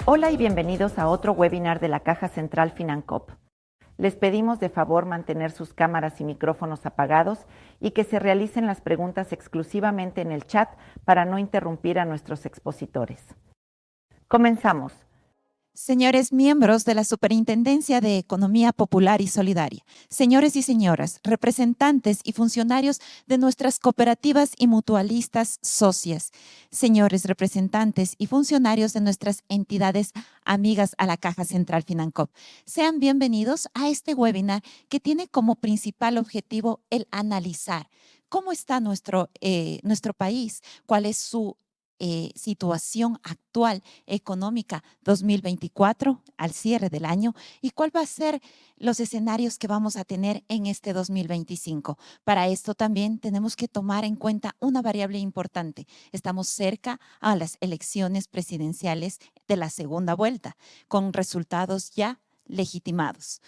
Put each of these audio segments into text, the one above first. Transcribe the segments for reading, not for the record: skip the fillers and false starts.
Hola y bienvenidos a otro webinar de la Caja Central Financop. Les pedimos de favor mantener sus cámaras y micrófonos apagados y que se realicen las preguntas exclusivamente en el chat para no interrumpir a nuestros expositores. Comenzamos. Señores miembros de la Superintendencia de Economía Popular y Solidaria, señores y señoras, representantes y funcionarios de nuestras cooperativas y mutualistas socias, señores representantes y funcionarios de nuestras entidades amigas a la Caja Central Financop, sean bienvenidos a este webinar que tiene como principal objetivo el analizar cómo está nuestro país, cuál es su situación actual económica 2024 al cierre del año y cuál va a ser los escenarios que vamos a tener en este 2025. Para esto también tenemos que tomar en cuenta una variable importante. Estamos cerca a las elecciones presidenciales de la segunda vuelta, con resultados ya legitimados.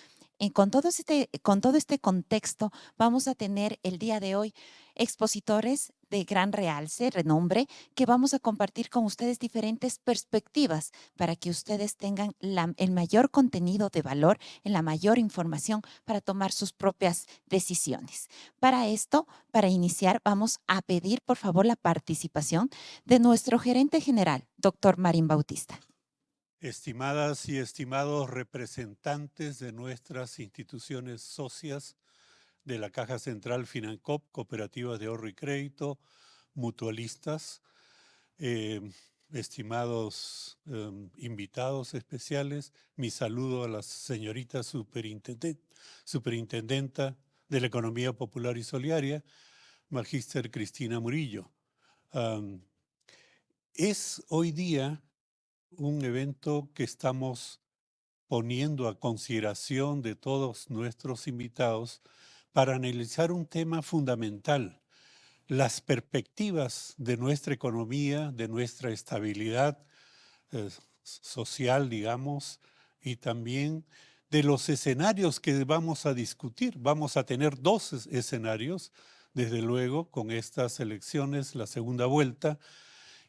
Con todo este contexto, vamos a tener el día de hoy expositores de gran realce, renombre, que vamos a compartir con ustedes diferentes perspectivas para que ustedes tengan el mayor contenido de valor, en la mayor información para tomar sus propias decisiones. Para esto, para iniciar, vamos a pedir por favor la participación de nuestro gerente general, doctor Marín Bautista. Estimadas y estimados representantes de nuestras instituciones socias de la Caja Central Financop, cooperativas de ahorro y crédito, mutualistas, estimados invitados especiales, mi saludo a la señorita superintendenta de la Economía Popular y Solidaria, Magíster Cristina Murillo. Es hoy día un evento que estamos poniendo a consideración de todos nuestros invitados para analizar un tema fundamental, las perspectivas de nuestra economía, de nuestra estabilidad social, digamos, y también de los escenarios que vamos a discutir. Vamos a tener dos escenarios, desde luego, con estas elecciones, la segunda vuelta,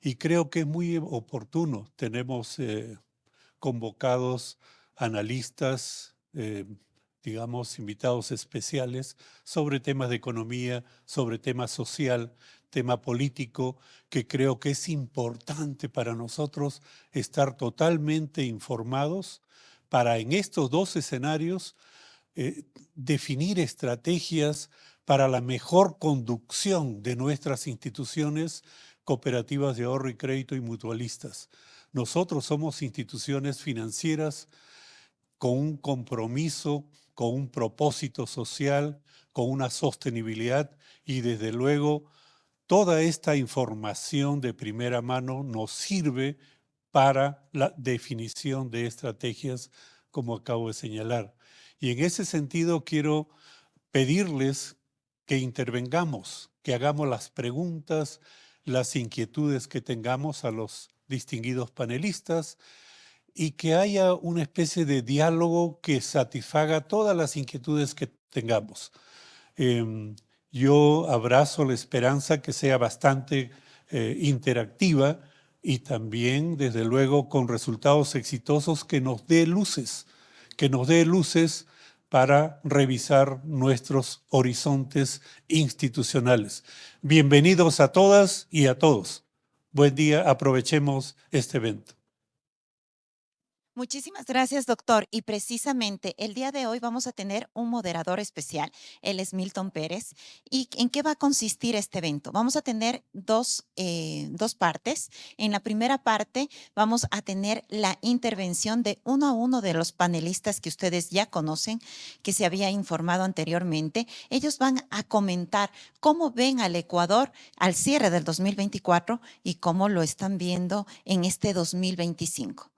y creo que es muy oportuno. Tenemos convocados analistas, digamos, invitados especiales sobre temas de economía, sobre tema social, tema político, que creo que es importante para nosotros estar totalmente informados para en estos dos escenarios definir estrategias para la mejor conducción de nuestras instituciones cooperativas de ahorro y crédito y mutualistas. Nosotros somos instituciones financieras con un compromiso, con un propósito social, con una sostenibilidad y desde luego toda esta información de primera mano nos sirve para la definición de estrategias, como acabo de señalar. Y en ese sentido quiero pedirles que intervengamos, que hagamos las preguntas, las inquietudes que tengamos a los distinguidos panelistas y que haya una especie de diálogo que satisfaga todas las inquietudes que tengamos. Yo abrazo la esperanza que sea bastante interactiva y también, desde luego, con resultados exitosos que nos dé luces para revisar nuestros horizontes institucionales. Bienvenidos a todas y a todos. Buen día, aprovechemos este evento. Muchísimas gracias, doctor. Y precisamente el día de hoy vamos a tener un moderador especial. Él es Milton Pérez. ¿Y en qué va a consistir este evento? Vamos a tener dos partes. En la primera parte vamos a tener la intervención de uno a uno de los panelistas que ustedes ya conocen, que se había informado anteriormente. Ellos van a comentar cómo ven al Ecuador al cierre del 2024 y cómo lo están viendo en este 2025.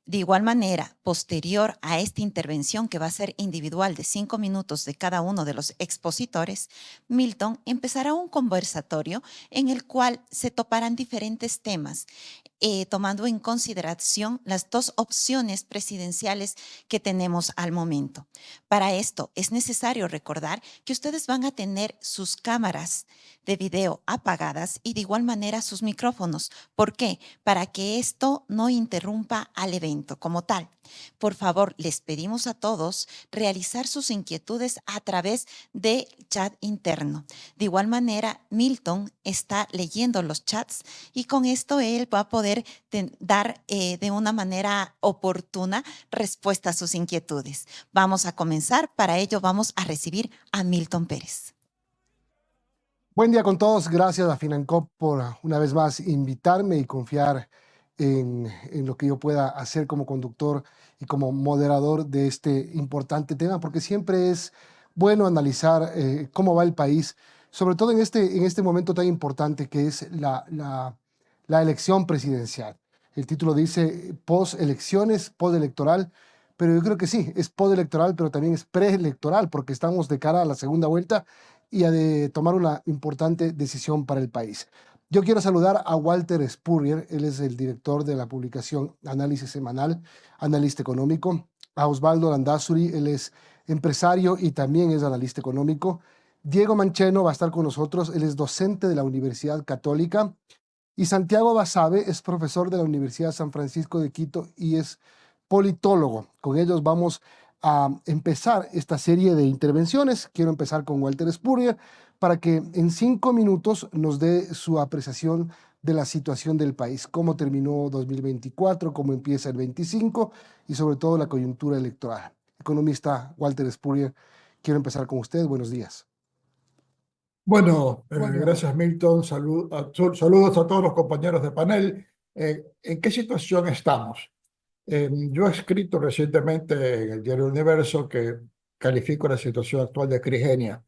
De igual manera, posterior a esta intervención que va a ser individual de 5 minutos de cada uno de los expositores, Milton empezará un conversatorio en el cual se toparán diferentes temas tomando en consideración las dos opciones presidenciales que tenemos al momento. Para esto es necesario recordar que ustedes van a tener sus cámaras de video apagadas y de igual manera sus micrófonos. ¿Por qué? Para que esto no interrumpa al evento como tal. Por favor, les pedimos a todos realizar sus inquietudes a través del chat interno. De igual manera, Milton está leyendo los chats y con esto él va a poder dar de una manera oportuna respuesta a sus inquietudes. Vamos a comenzar. Para ello vamos a recibir a Milton Pérez. Buen día con todos. Gracias a Financop por una vez más invitarme y confiar en lo que yo pueda hacer como conductor y como moderador de este importante tema, porque siempre es bueno analizar cómo va el país, sobre todo en este momento tan importante que es la elección presidencial. El título dice post-elecciones, post-electoral, pero yo creo que sí, es post-electoral, pero también es preelectoral, porque estamos de cara a la segunda vuelta y a de tomar una importante decisión para el país. Yo quiero saludar a Walter Spurrier, él es el director de la publicación Análisis Semanal, analista económico. A Osvaldo Landazuri, él es empresario y también es analista económico. Diego Mancheno va a estar con nosotros, él es docente de la Universidad Católica. Y Santiago Basabe es profesor de la Universidad San Francisco de Quito y es politólogo. Con ellos vamos a empezar esta serie de intervenciones. Quiero empezar con Walter Spurrier para que en 5 minutos nos dé su apreciación de la situación del país, cómo terminó 2024, cómo empieza el 25 y sobre todo la coyuntura electoral. Economista Walter Spurrier, quiero empezar con usted. Buenos días. Bueno, gracias Milton. Saludos a todos los compañeros de panel. ¿En qué situación estamos? Yo he escrito recientemente en el diario Universo que califico la situación actual de crigenia.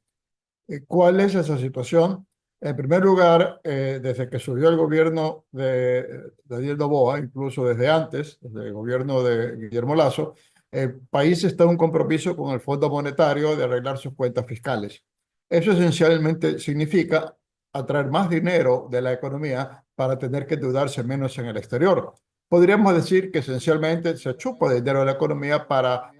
¿Cuál es esa situación? En primer lugar, desde que subió el gobierno de Daniel Noboa, incluso desde antes, desde el gobierno de Guillermo Lasso, el país está en un compromiso con el Fondo Monetario de arreglar sus cuentas fiscales. Eso esencialmente significa atraer más dinero de la economía para tener que endeudarse menos en el exterior. Podríamos decir que esencialmente se chupa dinero de la economía para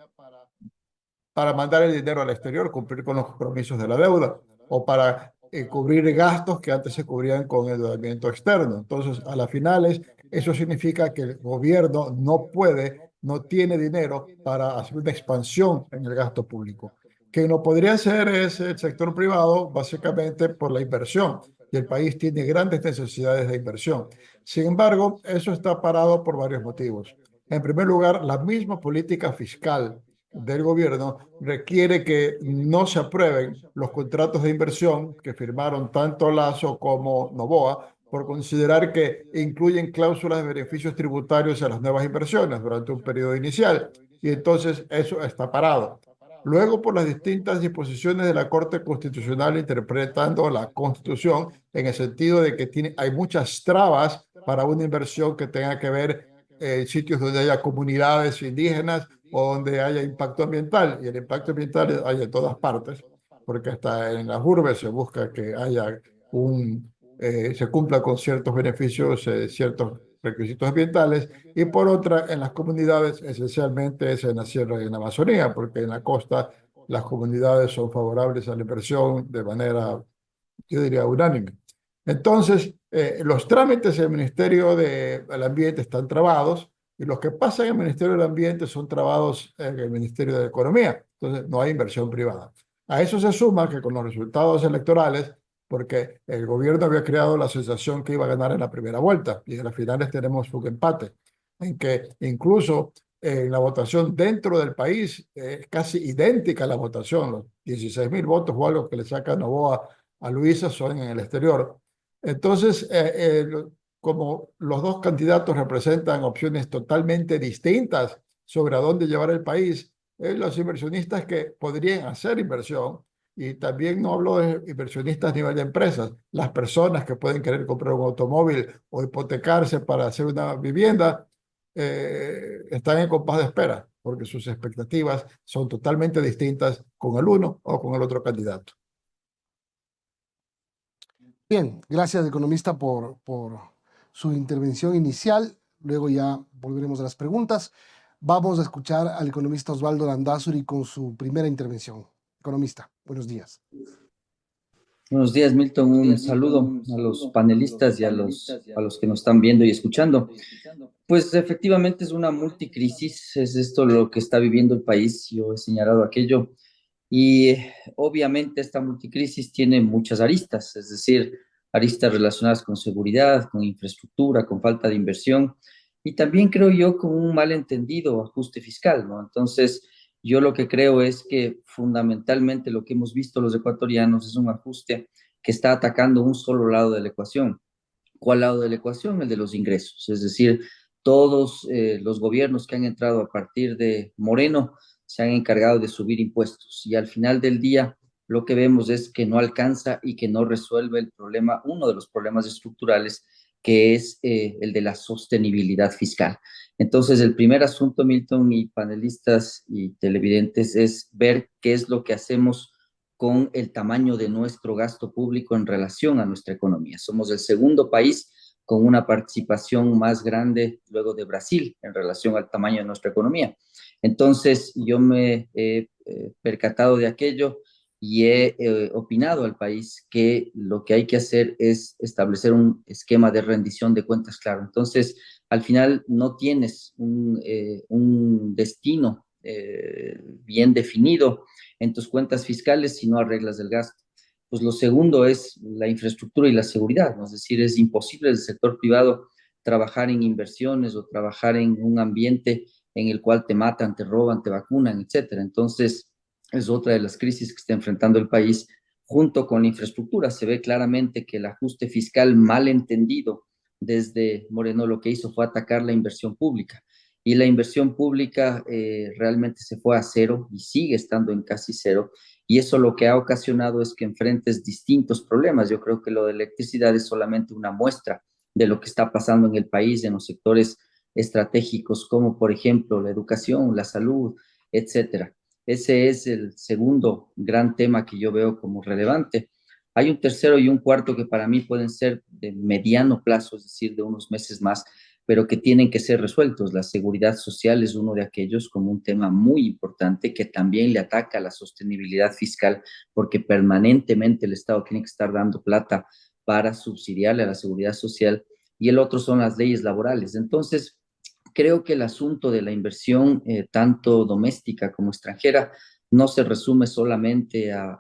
mandar el dinero al exterior, cumplir con los compromisos de la deuda o para cubrir gastos que antes se cubrían con endeudamiento externo. Entonces, a las finales, eso significa que el gobierno no tiene dinero para hacer una expansión en el gasto público. Quien lo podría hacer es el sector privado, básicamente por la inversión, y el país tiene grandes necesidades de inversión. Sin embargo, eso está parado por varios motivos. En primer lugar, la misma política fiscal del gobierno requiere que no se aprueben los contratos de inversión que firmaron tanto Lasso como Noboa por considerar que incluyen cláusulas de beneficios tributarios a las nuevas inversiones durante un periodo inicial, y entonces eso está parado. Luego, por las distintas disposiciones de la Corte Constitucional interpretando la Constitución en el sentido de que hay muchas trabas para una inversión que tenga que ver en sitios donde haya comunidades indígenas o donde haya impacto ambiental, y el impacto ambiental hay en todas partes, porque hasta en las urbes se busca que haya se cumpla con ciertos beneficios, ciertos requisitos ambientales, y por otra, en las comunidades, esencialmente es en la sierra y en la Amazonía, porque en la costa las comunidades son favorables a la inversión de manera, yo diría, unánime. Entonces, los trámites del Ministerio del Ambiente están trabados, y los que pasan en el Ministerio del Ambiente son trabados en el Ministerio de Economía. Entonces, no hay inversión privada. A eso se suma que con los resultados electorales, porque el gobierno había creado la sensación que iba a ganar en la primera vuelta, y en las finales tenemos un empate, en que incluso en la votación dentro del país es casi idéntica a la votación, los 16.000 votos o algo que le saca Noboa a Luisa son en el exterior. Entonces, como los dos candidatos representan opciones totalmente distintas sobre a dónde llevar el país, los inversionistas que podrían hacer inversión, y también no hablo de inversionistas a nivel de empresas, las personas que pueden querer comprar un automóvil o hipotecarse para hacer una vivienda, están en compás de espera, porque sus expectativas son totalmente distintas con el uno o con el otro candidato. Bien, gracias, economista, por su intervención inicial, luego ya volveremos a las preguntas. Vamos a escuchar al economista Osvaldo Landázuri con su primera intervención. Economista, buenos días. Buenos días, Milton. Un saludo a los panelistas y a los que nos están viendo y escuchando. Pues efectivamente es una multicrisis, es esto lo que está viviendo el país, yo he señalado aquello, y obviamente esta multicrisis tiene muchas aristas, es decir, aristas relacionadas con seguridad, con infraestructura, con falta de inversión, y también creo yo con un malentendido ajuste fiscal, ¿no? Entonces, yo lo que creo es que fundamentalmente lo que hemos visto los ecuatorianos es un ajuste que está atacando un solo lado de la ecuación. ¿Cuál lado de la ecuación? El de los ingresos. Es decir, todos los gobiernos que han entrado a partir de Moreno se han encargado de subir impuestos y al final del día lo que vemos es que no alcanza y que no resuelve el problema, uno de los problemas estructurales, que es el de la sostenibilidad fiscal. Entonces, el primer asunto, Milton, y panelistas y televidentes, es ver qué es lo que hacemos con el tamaño de nuestro gasto público en relación a nuestra economía. Somos el segundo país con una participación más grande luego de Brasil en relación al tamaño de nuestra economía. Entonces, yo me he percatado de aquello y he opinado al país que lo que hay que hacer es establecer un esquema de rendición de cuentas claro. Entonces, al final no tienes un destino bien definido en tus cuentas fiscales si no arreglas el gasto. Pues lo segundo es la infraestructura y la seguridad, ¿no? Es decir, es imposible el sector privado trabajar en inversiones o trabajar en un ambiente en el cual te matan, te roban, te vacunan, etcétera. Entonces, es otra de las crisis que está enfrentando el país junto con la infraestructura. Se ve claramente que el ajuste fiscal mal entendido desde Moreno lo que hizo fue atacar la inversión pública. Y la inversión pública realmente se fue a cero y sigue estando en casi cero. Y eso lo que ha ocasionado es que enfrentes distintos problemas. Yo creo que lo de electricidad es solamente una muestra de lo que está pasando en el país, en los sectores estratégicos, como por ejemplo la educación, la salud, etcétera. Ese es el segundo gran tema que yo veo como relevante. Hay un tercero y un cuarto que para mí pueden ser de mediano plazo, es decir, de unos meses más, pero que tienen que ser resueltos. La seguridad social es uno de aquellos como un tema muy importante que también le ataca a la sostenibilidad fiscal, porque permanentemente el Estado tiene que estar dando plata para subsidiarle a la seguridad social, y el otro son las leyes laborales. Entonces, creo que el asunto de la inversión, tanto doméstica como extranjera, no se resume solamente a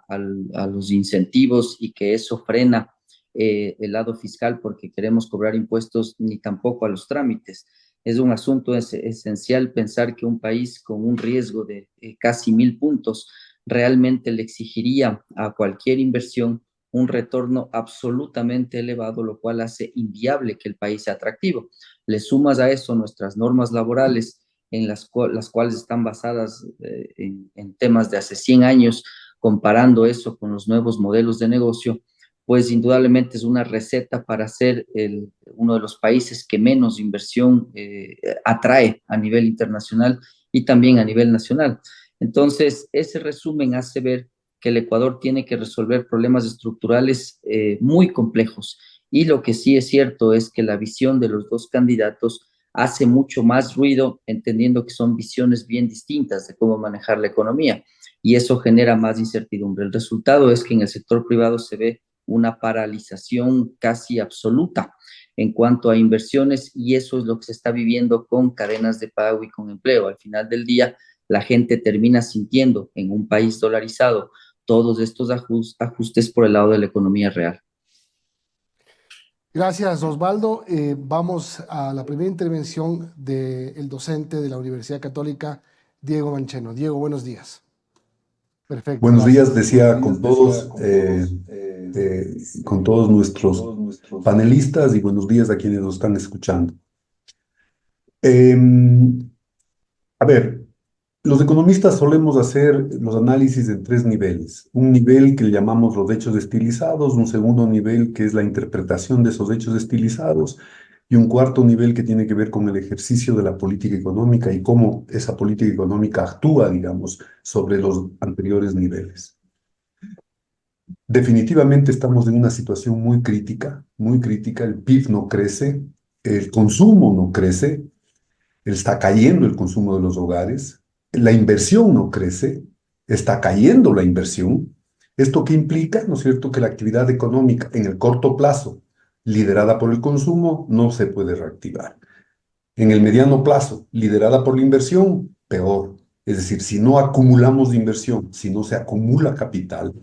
los incentivos y que eso frena el lado fiscal porque queremos cobrar impuestos, ni tampoco a los trámites. Es un asunto esencial pensar que un país con un riesgo de casi 1.000 puntos realmente le exigiría a cualquier inversión un retorno absolutamente elevado, lo cual hace inviable que el país sea atractivo. Le sumas a eso nuestras normas laborales, en las cuales están basadas en temas de hace 100 años, comparando eso con los nuevos modelos de negocio, pues indudablemente es una receta para ser uno de los países que menos inversión atrae a nivel internacional y también a nivel nacional. Entonces, ese resumen hace ver que el Ecuador tiene que resolver problemas estructurales muy complejos. Y lo que sí es cierto es que la visión de los dos candidatos hace mucho más ruido, entendiendo que son visiones bien distintas de cómo manejar la economía. Y eso genera más incertidumbre. El resultado es que en el sector privado se ve una paralización casi absoluta en cuanto a inversiones, y eso es lo que se está viviendo con cadenas de pago y con empleo. Al final del día, la gente termina sintiendo en un país dolarizado todos estos ajustes por el lado de la economía real. Gracias, Osvaldo. Vamos a la primera intervención del docente de la Universidad Católica, Diego Mancheno. Diego, buenos días. Perfecto. Buenos días, decía con todos nuestros panelistas, y buenos días a quienes nos están escuchando. A ver, los economistas solemos hacer los análisis en tres niveles. Un nivel que le llamamos los hechos estilizados, un segundo nivel que es la interpretación de esos hechos estilizados, y un cuarto nivel que tiene que ver con el ejercicio de la política económica y cómo esa política económica actúa, digamos, sobre los anteriores niveles. Definitivamente estamos en una situación muy crítica, el PIB no crece, el consumo no crece, está cayendo el consumo de los hogares, la inversión no crece, está cayendo la inversión. ¿Esto qué implica? ¿No es cierto? Que la actividad económica en el corto plazo, liderada por el consumo, no se puede reactivar. En el mediano plazo, liderada por la inversión, peor. Es decir, si no acumulamos inversión, si no se acumula capital,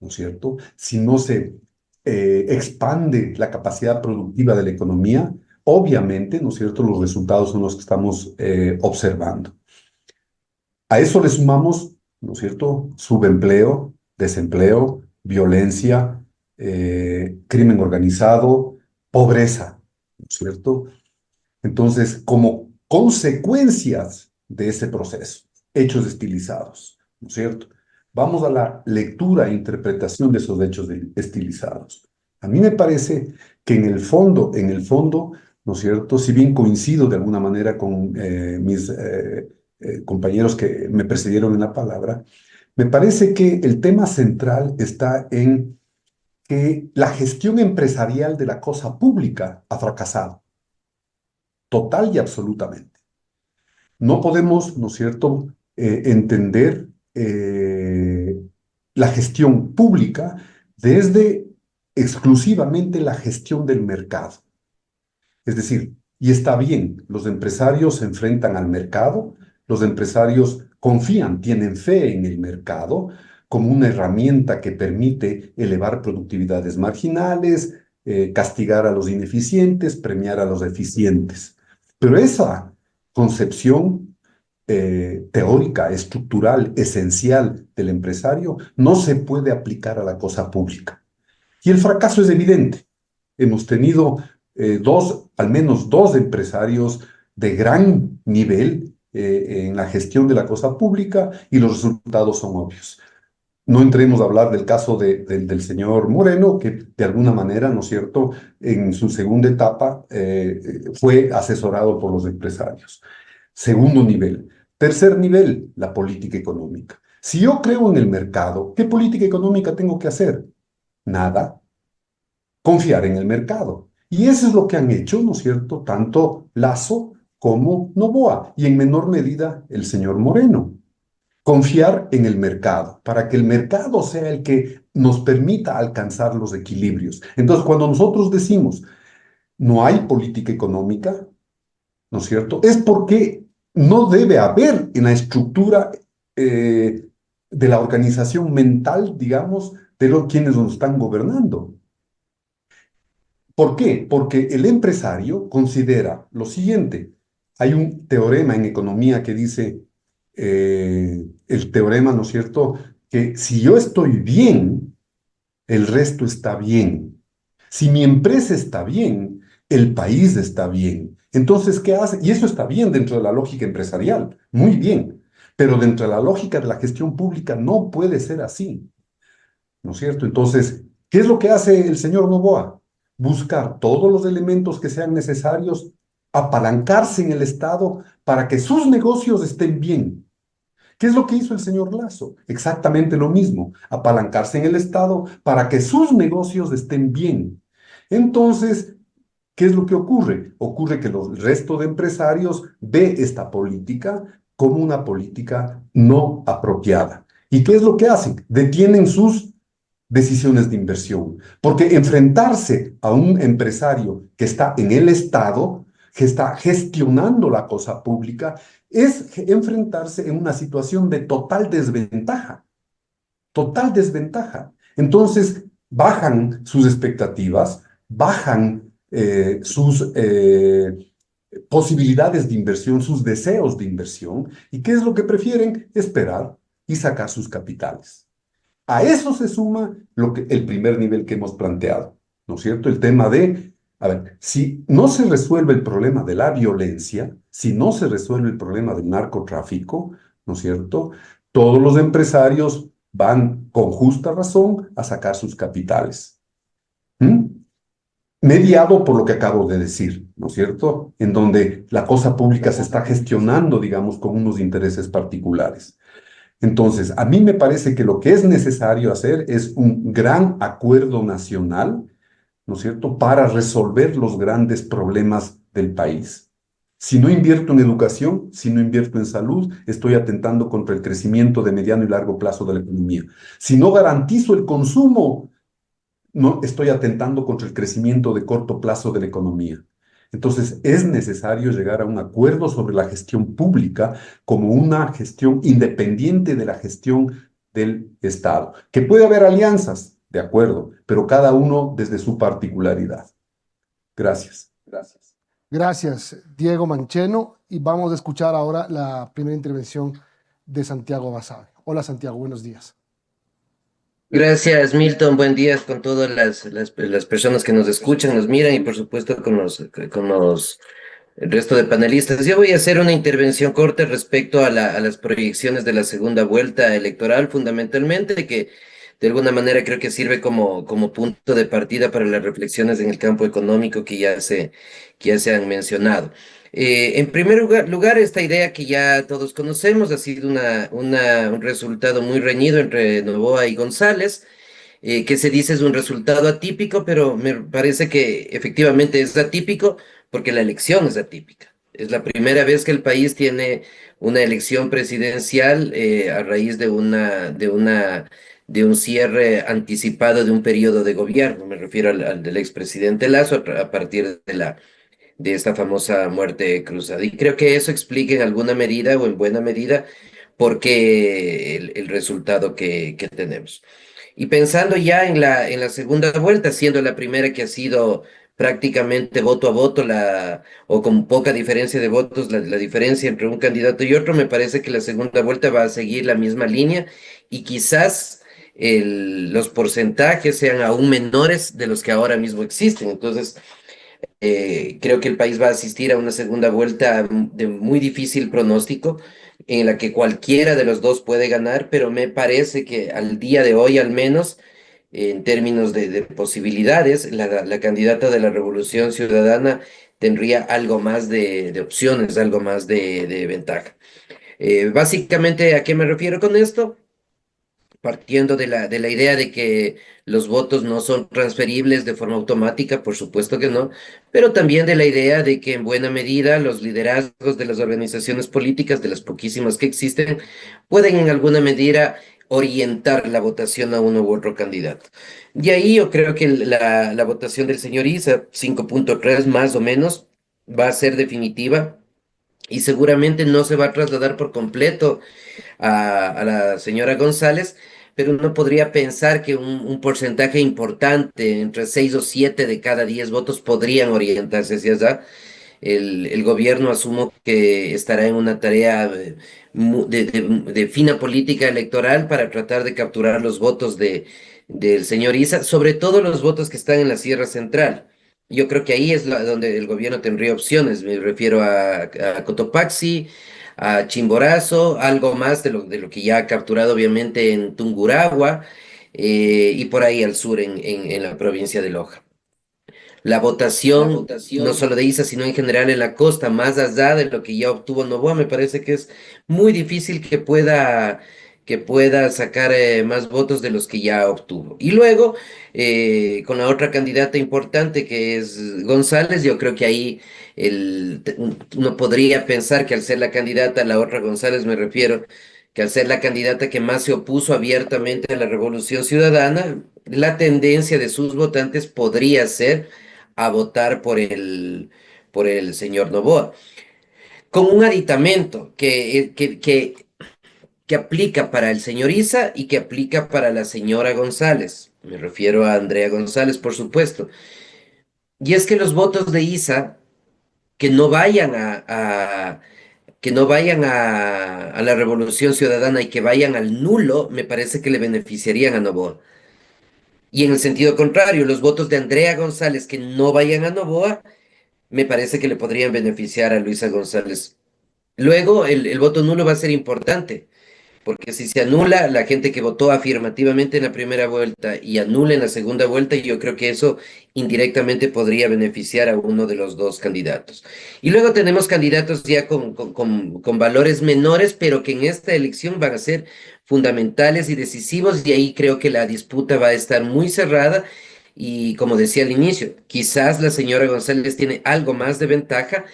¿no es cierto? Si no se expande la capacidad productiva de la economía, obviamente, ¿no es cierto?, los resultados son los que estamos observando. A eso le sumamos, ¿no es cierto?, subempleo, desempleo, violencia, crimen organizado, pobreza, ¿no es cierto? Entonces, como consecuencias de ese proceso, hechos estilizados, ¿no es cierto? Vamos a la lectura e interpretación de esos hechos estilizados. A mí me parece que en el fondo, ¿no es cierto? Si bien coincido de alguna manera con mis compañeros que me precedieron en la palabra, me parece que el tema central está en que la gestión empresarial de la cosa pública ha fracasado, total y absolutamente. No podemos, ¿no es cierto?, entender la gestión pública desde exclusivamente la gestión del mercado. Es decir, y está bien, los empresarios se enfrentan al mercado, los empresarios confían, tienen fe en el mercado como una herramienta que permite elevar productividades marginales, castigar a los ineficientes, premiar a los eficientes. Pero esa concepción teórica, estructural, esencial del empresario no se puede aplicar a la cosa pública. Y el fracaso es evidente. Hemos tenido al menos dos empresarios de gran nivel en la gestión de la cosa pública y los resultados son obvios. No entremos a hablar del caso del señor Moreno, que de alguna manera, ¿no es cierto?, en su segunda etapa fue asesorado por los empresarios. Segundo nivel. Tercer nivel, la política económica. Si yo creo en el mercado, ¿qué política económica tengo que hacer? Nada. Confiar en el mercado. Y eso es lo que han hecho, ¿no es cierto?, tanto Lasso como Noboa, y en menor medida el señor Moreno. Confiar en el mercado, para que el mercado sea el que nos permita alcanzar los equilibrios. Entonces, cuando nosotros decimos no hay política económica, ¿no es cierto?, es porque no debe haber en la estructura de la organización mental, digamos, de quienes nos están gobernando. ¿Por qué? Porque el empresario considera lo siguiente. Hay un teorema en economía que dice, el teorema, ¿no es cierto?, que si yo estoy bien, el resto está bien. Si mi empresa está bien, el país está bien. Entonces, ¿qué hace? Y eso está bien dentro de la lógica empresarial, muy bien. Pero dentro de la lógica de la gestión pública no puede ser así, ¿no es cierto? Entonces, ¿qué es lo que hace el señor Noboa? Buscar todos los elementos que sean necesarios, apalancarse en el Estado para que sus negocios estén bien. ¿Qué es lo que hizo el señor Lasso? Exactamente lo mismo, apalancarse en el Estado para que sus negocios estén bien. Entonces, ¿qué es lo que ocurre? Ocurre que el resto de empresarios ve esta política como una política no apropiada. ¿Y qué es lo que hacen? Detienen sus decisiones de inversión, porque enfrentarse a un empresario que está en el Estado, que está gestionando la cosa pública, es enfrentarse en una situación de total desventaja, total desventaja. Entonces, bajan sus expectativas, bajan sus posibilidades de inversión, sus deseos de inversión, ¿y qué es lo que prefieren? Esperar y sacar sus capitales. A eso se suma el primer nivel que hemos planteado, ¿no es cierto? El tema de, a ver, si no se resuelve el problema de la violencia, si no se resuelve el problema del narcotráfico, ¿no es cierto?, todos los empresarios van con justa razón a sacar sus capitales. Mediado por lo que acabo de decir, ¿no es cierto?, en donde la cosa pública se está gestionando, digamos, con unos intereses particulares. Entonces, a mí me parece que lo que es necesario hacer es un gran acuerdo nacional ¿no es cierto?, para resolver los grandes problemas del país. Si no invierto en educación, si no invierto en salud, estoy atentando contra el crecimiento de mediano y largo plazo de la economía. Si no garantizo el consumo, no estoy atentando contra el crecimiento de corto plazo de la economía. Entonces, es necesario llegar a un acuerdo sobre la gestión pública como una gestión independiente de la gestión del Estado. Que puede haber alianzas, de acuerdo, pero cada uno desde su particularidad. Gracias. Gracias. Gracias, Diego Mancheno. Y vamos a escuchar ahora la primera intervención de Santiago Basabe. Hola, Santiago, buenos días. Gracias, Milton. Buen día con todas las personas que nos escuchan, nos miran y por supuesto con el resto de panelistas. Yo voy a hacer una intervención corta respecto a las proyecciones de la segunda vuelta electoral, fundamentalmente, que de alguna manera creo que sirve como punto de partida para las reflexiones en el campo económico que ya se han mencionado. En primer lugar, esta idea que ya todos conocemos ha sido un resultado muy reñido entre Noboa y González, que se dice es un resultado atípico, pero me parece que efectivamente es atípico porque la elección es atípica. Es la primera vez que el país tiene una elección presidencial a raíz de un cierre anticipado de un periodo de gobierno. Me refiero al del expresidente Lazo a partir de esta famosa muerte cruzada. Y creo que eso explica en alguna medida o en buena medida por qué el resultado que tenemos. Y pensando ya en la segunda vuelta, siendo la primera que ha sido prácticamente voto a voto, o con poca diferencia de votos, la diferencia entre un candidato y otro, me parece que la segunda vuelta va a seguir la misma línea y quizás los porcentajes sean aún menores de los que ahora mismo existen. Entonces, creo que el país va a asistir a una segunda vuelta de muy difícil pronóstico, en la que cualquiera de los dos puede ganar, pero me parece que al día de hoy, al menos, en términos de posibilidades, la candidata de la Revolución Ciudadana tendría algo más de opciones, algo más de ventaja. Básicamente, ¿a qué me refiero con esto? Partiendo de la idea de que los votos no son transferibles de forma automática, por supuesto que no, pero también de la idea de que en buena medida los liderazgos de las organizaciones políticas, de las poquísimas que existen, pueden en alguna medida orientar la votación a uno u otro candidato. Y ahí yo creo que la votación del señor Issa, 5.3 más o menos, va a ser definitiva y seguramente no se va a trasladar por completo a la señora González, pero uno podría pensar que un porcentaje importante, entre 6 o 7 de cada 10 votos, podrían orientarse hacia allá. El gobierno asumo que estará en una tarea de fina política electoral para tratar de capturar los votos del señor Issa, sobre todo los votos que están en la Sierra Central. Yo creo que ahí es donde el gobierno tendría opciones. Me refiero a Cotopaxi, a Chimborazo, algo más de lo que ya ha capturado obviamente en Tungurahua y por ahí al sur en la provincia de Loja. La votación, no solo de ISA, sino en general en la costa, más allá de lo que ya obtuvo Noboa, me parece que es muy difícil que pueda sacar más votos de los que ya obtuvo. Y luego, con la otra candidata importante que es González, yo creo que ahí uno podría pensar que al ser la candidata, la otra González me refiero, que al ser la candidata que más se opuso abiertamente a la Revolución Ciudadana, la tendencia de sus votantes podría ser a votar por el señor Noboa, con un aditamento que aplica para el señor Issa y que aplica para la señora González. Me refiero a Andrea González, por supuesto. Y es que los votos de Issa que no vayan que no vayan a la Revolución Ciudadana y que vayan al nulo, me parece que le beneficiarían a Noboa. Y en el sentido contrario, los votos de Andrea González que no vayan a Noboa, me parece que le podrían beneficiar a Luisa González. Luego, el voto nulo va a ser importante, porque si se anula la gente que votó afirmativamente en la primera vuelta y anula en la segunda vuelta, yo creo que eso indirectamente podría beneficiar a uno de los dos candidatos. Y luego tenemos candidatos ya con valores menores, pero que en esta elección van a ser fundamentales y decisivos, y ahí creo que la disputa va a estar muy cerrada Y como decía al inicio, quizás la señora González tiene algo más de ventaja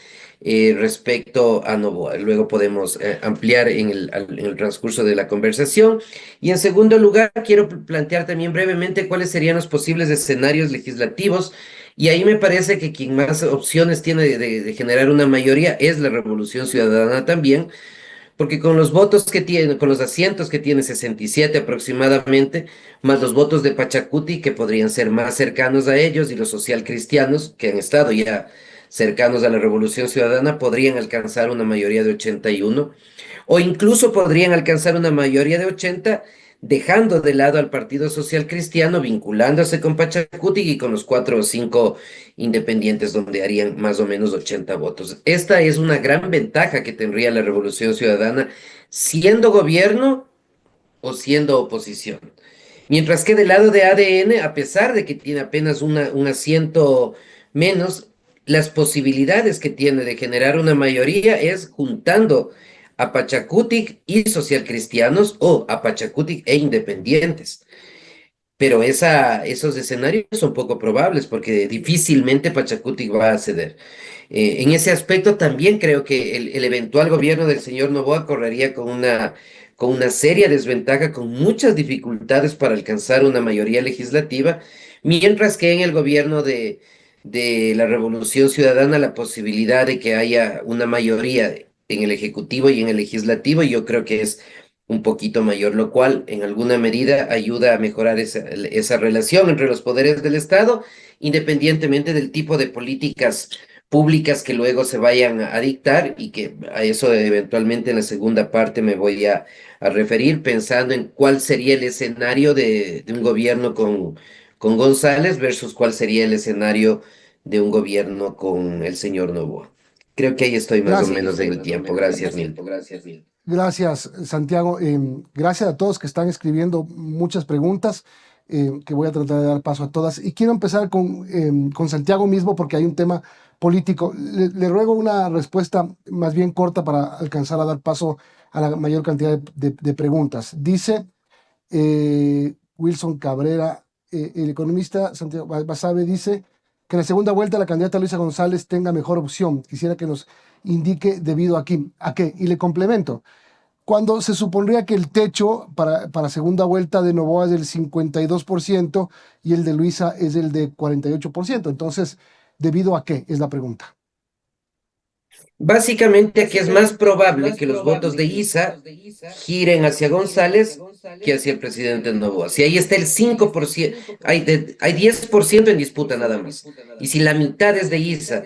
respecto a Novoa. Luego podemos ampliar en el transcurso de la conversación. Y en segundo lugar, quiero plantear también brevemente cuáles serían los posibles escenarios legislativos. Y ahí me parece que quien más opciones tiene de generar una mayoría es la Revolución Ciudadana también, porque con los votos que tiene, con los asientos que tiene 67 aproximadamente, más los votos de Pachacuti que podrían ser más cercanos a ellos y los socialcristianos que han estado ya cercanos a la Revolución Ciudadana, podrían alcanzar una mayoría de 81 o incluso podrían alcanzar una mayoría de 80 dejando de lado al Partido Social Cristiano, vinculándose con Pachacuti y con los 4 o 5 independientes, donde harían más o menos 80 votos. Esta es una gran ventaja que tendría la Revolución Ciudadana, siendo gobierno o siendo oposición. Mientras que del lado de ADN, a pesar de que tiene apenas un asiento menos, las posibilidades que tiene de generar una mayoría es juntando a Pachacutic y socialcristianos o a Pachacutic e independientes. Pero esos escenarios son poco probables porque difícilmente Pachacutic va a ceder. En ese aspecto también creo que el eventual gobierno del señor Noboa correría con una seria desventaja, con muchas dificultades para alcanzar una mayoría legislativa, mientras que en el gobierno de la Revolución Ciudadana la posibilidad de que haya una mayoría en el Ejecutivo y en el Legislativo, yo creo que es un poquito mayor, lo cual en alguna medida ayuda a mejorar esa relación entre los poderes del Estado, independientemente del tipo de políticas públicas que luego se vayan a dictar y que a eso eventualmente en la segunda parte me voy a referir, pensando en cuál sería el escenario de un gobierno con González versus cuál sería el escenario de un gobierno con el señor Noboa. Creo que ahí estoy más o Gracias. menos en el tiempo. Gracias, Milton. Gracias, Santiago. Gracias a todos que están escribiendo muchas preguntas, que voy a tratar de dar paso a todas. Y quiero empezar con Santiago mismo porque hay un tema político. Le ruego una respuesta más bien corta para alcanzar a dar paso a la mayor cantidad de preguntas. Dice Wilson Cabrera, el economista Santiago Basabe dice que en la segunda vuelta la candidata Luisa González tenga mejor opción. Quisiera que nos indique debido a qué. Y le complemento. Cuando se supondría que el techo para segunda vuelta de Noboa es del 52% y el de Luisa es el de 48%. Entonces, ¿debido a qué? Es la pregunta. Básicamente aquí es más probable que los votos de Isa giren hacia González que hacia el presidente Noboa. Si ahí está el 5%, hay 10% en disputa nada más. Y si la mitad es de Isa,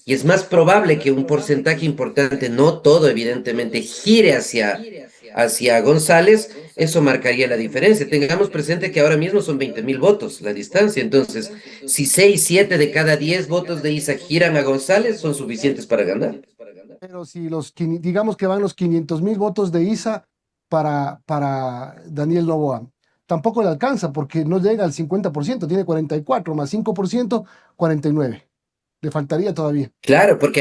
y es más probable que un porcentaje importante, no todo evidentemente, gire hacia González, eso marcaría la diferencia. Tengamos presente que ahora mismo son 20.000 votos la distancia. Entonces, si 6, 7 de cada 10 votos de Isa giran a González, son suficientes para ganar. Pero si digamos que van los 500,000 votos de Isa para Daniel Noboa, tampoco le alcanza porque no llega al 50%, tiene 44 más 5%, 49. Le faltaría todavía. Claro, porque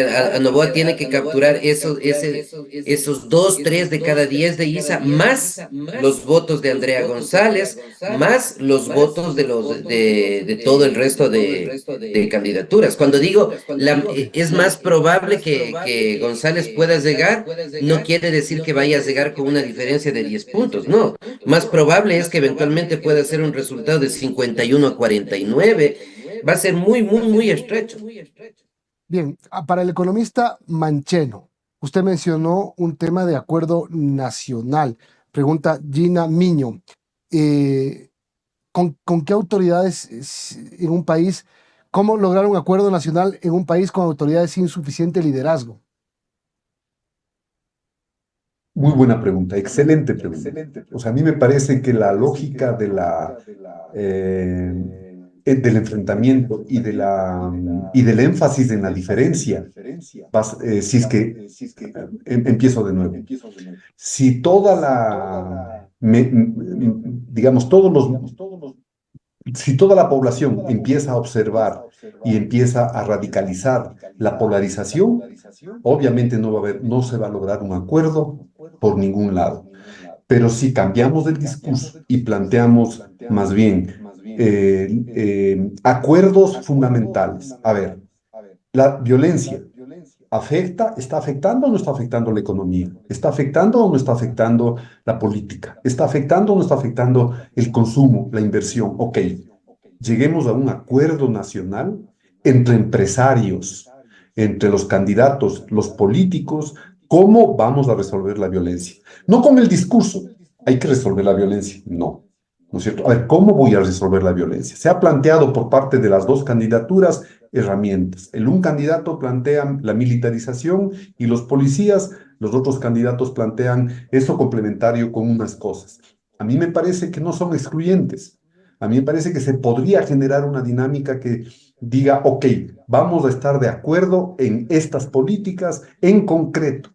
a Noboa tiene que capturar esos 2, 3 de cada 10 de Isa, más los votos de Andrea González, más los votos de todo el resto de candidaturas. Cuando digo es más probable que González pueda llegar, no quiere decir que vaya a llegar con una diferencia de 10 puntos, no. Más probable es que eventualmente pueda ser un resultado de 51 a 49. Va a ser muy, muy, muy estrecho. Bien, para el economista Mancheno, usted mencionó un tema de acuerdo nacional. Pregunta Gina Miño, ¿con qué autoridades en un país, cómo lograr un acuerdo nacional en un país con autoridades sin suficiente liderazgo? Muy buena pregunta, excelente pregunta. O sea, a mí me parece que la lógica del enfrentamiento y del énfasis en la diferencia, si es que empiezo de nuevo. Si digamos, si toda la población empieza a observar y empieza a radicalizar la polarización, obviamente no se va a lograr un acuerdo por ningún lado. Pero si cambiamos el discurso y planteamos más bien acuerdos fundamentales. A ver, la violencia está afectando o no está afectando la economía, está afectando o no está afectando la política, está afectando o no está afectando el consumo, la inversión. Ok, lleguemos a un acuerdo nacional entre empresarios, entre los candidatos, los políticos, cómo vamos a resolver la violencia. No con el discurso, hay que resolver la violencia, no. ¿No es cierto? A ver, ¿cómo voy a resolver la violencia? Se ha planteado por parte de las dos candidaturas herramientas. Un candidato plantea la militarización y los policías, los otros candidatos plantean eso complementario con unas cosas. A mí me parece que no son excluyentes. A mí me parece que se podría generar una dinámica que diga, ok, vamos a estar de acuerdo en estas políticas en concreto.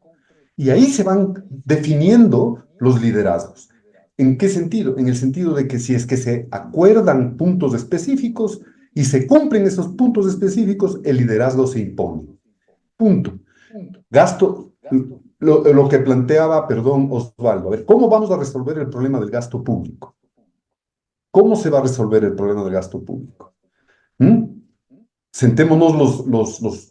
Y ahí se van definiendo los liderazgos. ¿En qué sentido? En el sentido de que si es que se acuerdan puntos específicos y se cumplen esos puntos específicos, el liderazgo se impone. Punto. Gasto, lo que planteaba, perdón, Osvaldo, a ver, ¿cómo vamos a resolver el problema del gasto público? ¿Cómo se va a resolver el problema del gasto público? Sentémonos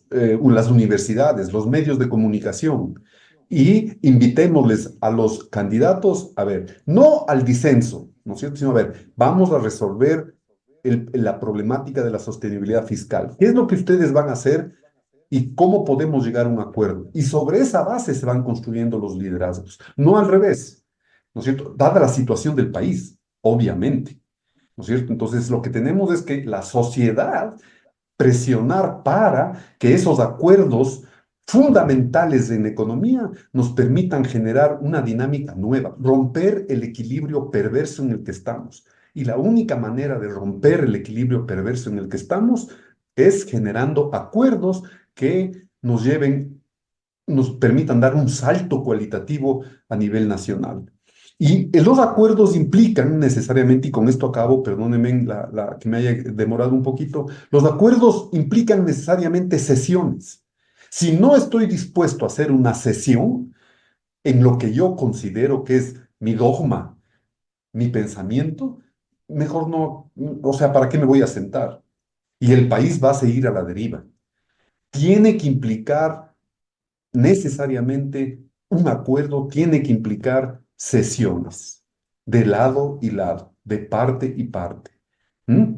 las universidades, los medios de comunicación y invitémosles a los candidatos, a ver, no al disenso, ¿no es cierto? Sino a ver, vamos a resolver la problemática de la sostenibilidad fiscal. ¿Qué es lo que ustedes van a hacer y cómo podemos llegar a un acuerdo? Y sobre esa base se van construyendo los liderazgos, no al revés, ¿no es cierto? Dada la situación del país, obviamente, ¿no es cierto? Entonces, lo que tenemos es que la sociedad presionar para que esos acuerdos fundamentales en economía nos permitan generar una dinámica nueva, romper el equilibrio perverso en el que estamos. Y la única manera de romper el equilibrio perverso en el que estamos es generando acuerdos que nos lleven, nos permitan dar un salto cualitativo a nivel nacional. Y los acuerdos implican necesariamente, y con esto acabo, perdónenme que me haya demorado un poquito, los acuerdos implican necesariamente cesiones. Si no estoy dispuesto a hacer una cesión en lo que yo considero que es mi dogma, mi pensamiento, mejor no, o sea, ¿para qué me voy a sentar? Y el país va a seguir a la deriva. Tiene que implicar necesariamente un acuerdo, tiene que implicar cesiones de lado y lado, de parte y parte. ¿Mm?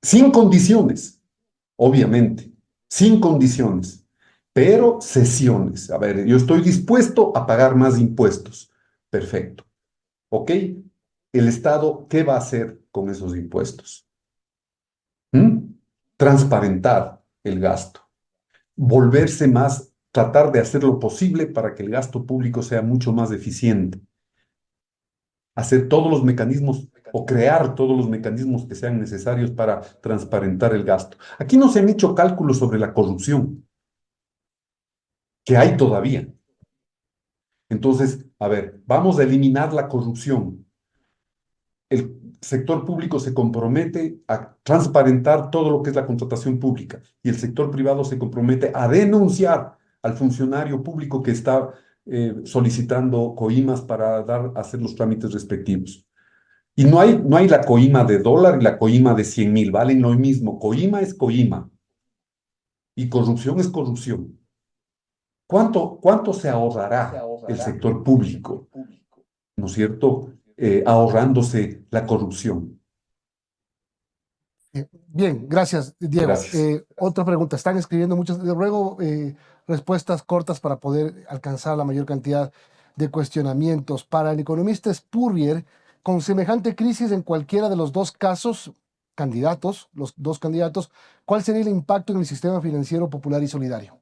Sin condiciones, obviamente, sin condiciones, pero cesiones. A ver, yo estoy dispuesto a pagar más impuestos. Perfecto. ¿Ok? El Estado, ¿qué va a hacer con esos impuestos? Transparentar el gasto, volverse más, tratar de hacer lo posible para que el gasto público sea mucho más eficiente, hacer todos los mecanismos o crear todos los mecanismos que sean necesarios para transparentar el gasto. Aquí no se han hecho cálculos sobre la corrupción, que hay todavía. Entonces, a ver, vamos a eliminar la corrupción. El sector público se compromete a transparentar todo lo que es la contratación pública y el sector privado se compromete a denunciar al funcionario público que está solicitando coimas para hacer los trámites respectivos. Y no hay la coima de dólar y la coima de 100.000, valen lo mismo. Coima es coima y corrupción es corrupción. ¿Cuánto se ahorrará el sector público, ¿no es cierto?, ahorrándose la corrupción? Bien, gracias, Diego. Gracias. Otra pregunta. Están escribiendo muchas. Les ruego respuestas cortas para poder alcanzar la mayor cantidad de cuestionamientos. Para el economista Spurrier, con semejante crisis en cualquiera de los dos casos, los dos candidatos, ¿cuál sería el impacto en el sistema financiero popular y solidario?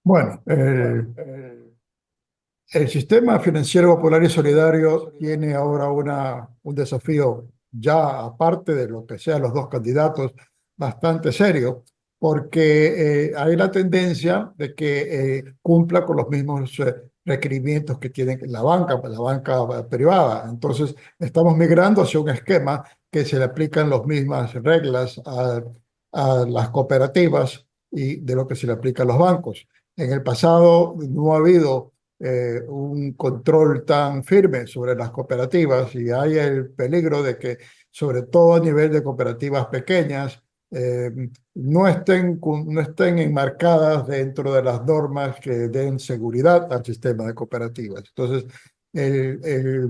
Bueno, el sistema financiero popular y solidario tiene ahora un desafío ya aparte de lo que sean los dos candidatos bastante serio, porque hay la tendencia de que cumpla con los mismos requerimientos que tiene la banca privada. Entonces, estamos migrando hacia un esquema que se le aplican las mismas reglas a las cooperativas y de lo que se le aplica a los bancos. En el pasado no ha habido un control tan firme sobre las cooperativas y hay el peligro de que, sobre todo a nivel de cooperativas pequeñas, no estén enmarcadas dentro de las normas que den seguridad al sistema de cooperativas. Entonces, el, el,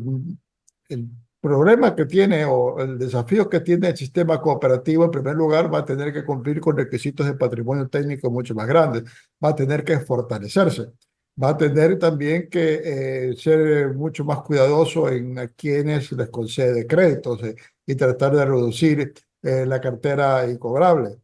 el problema que tiene o el desafío que tiene el sistema cooperativo, en primer lugar, va a tener que cumplir con requisitos de patrimonio técnico mucho más grandes, va a tener que fortalecerse, va a tener también que ser mucho más cuidadoso en a quienes les concede créditos y tratar de reducir la cartera incobrable.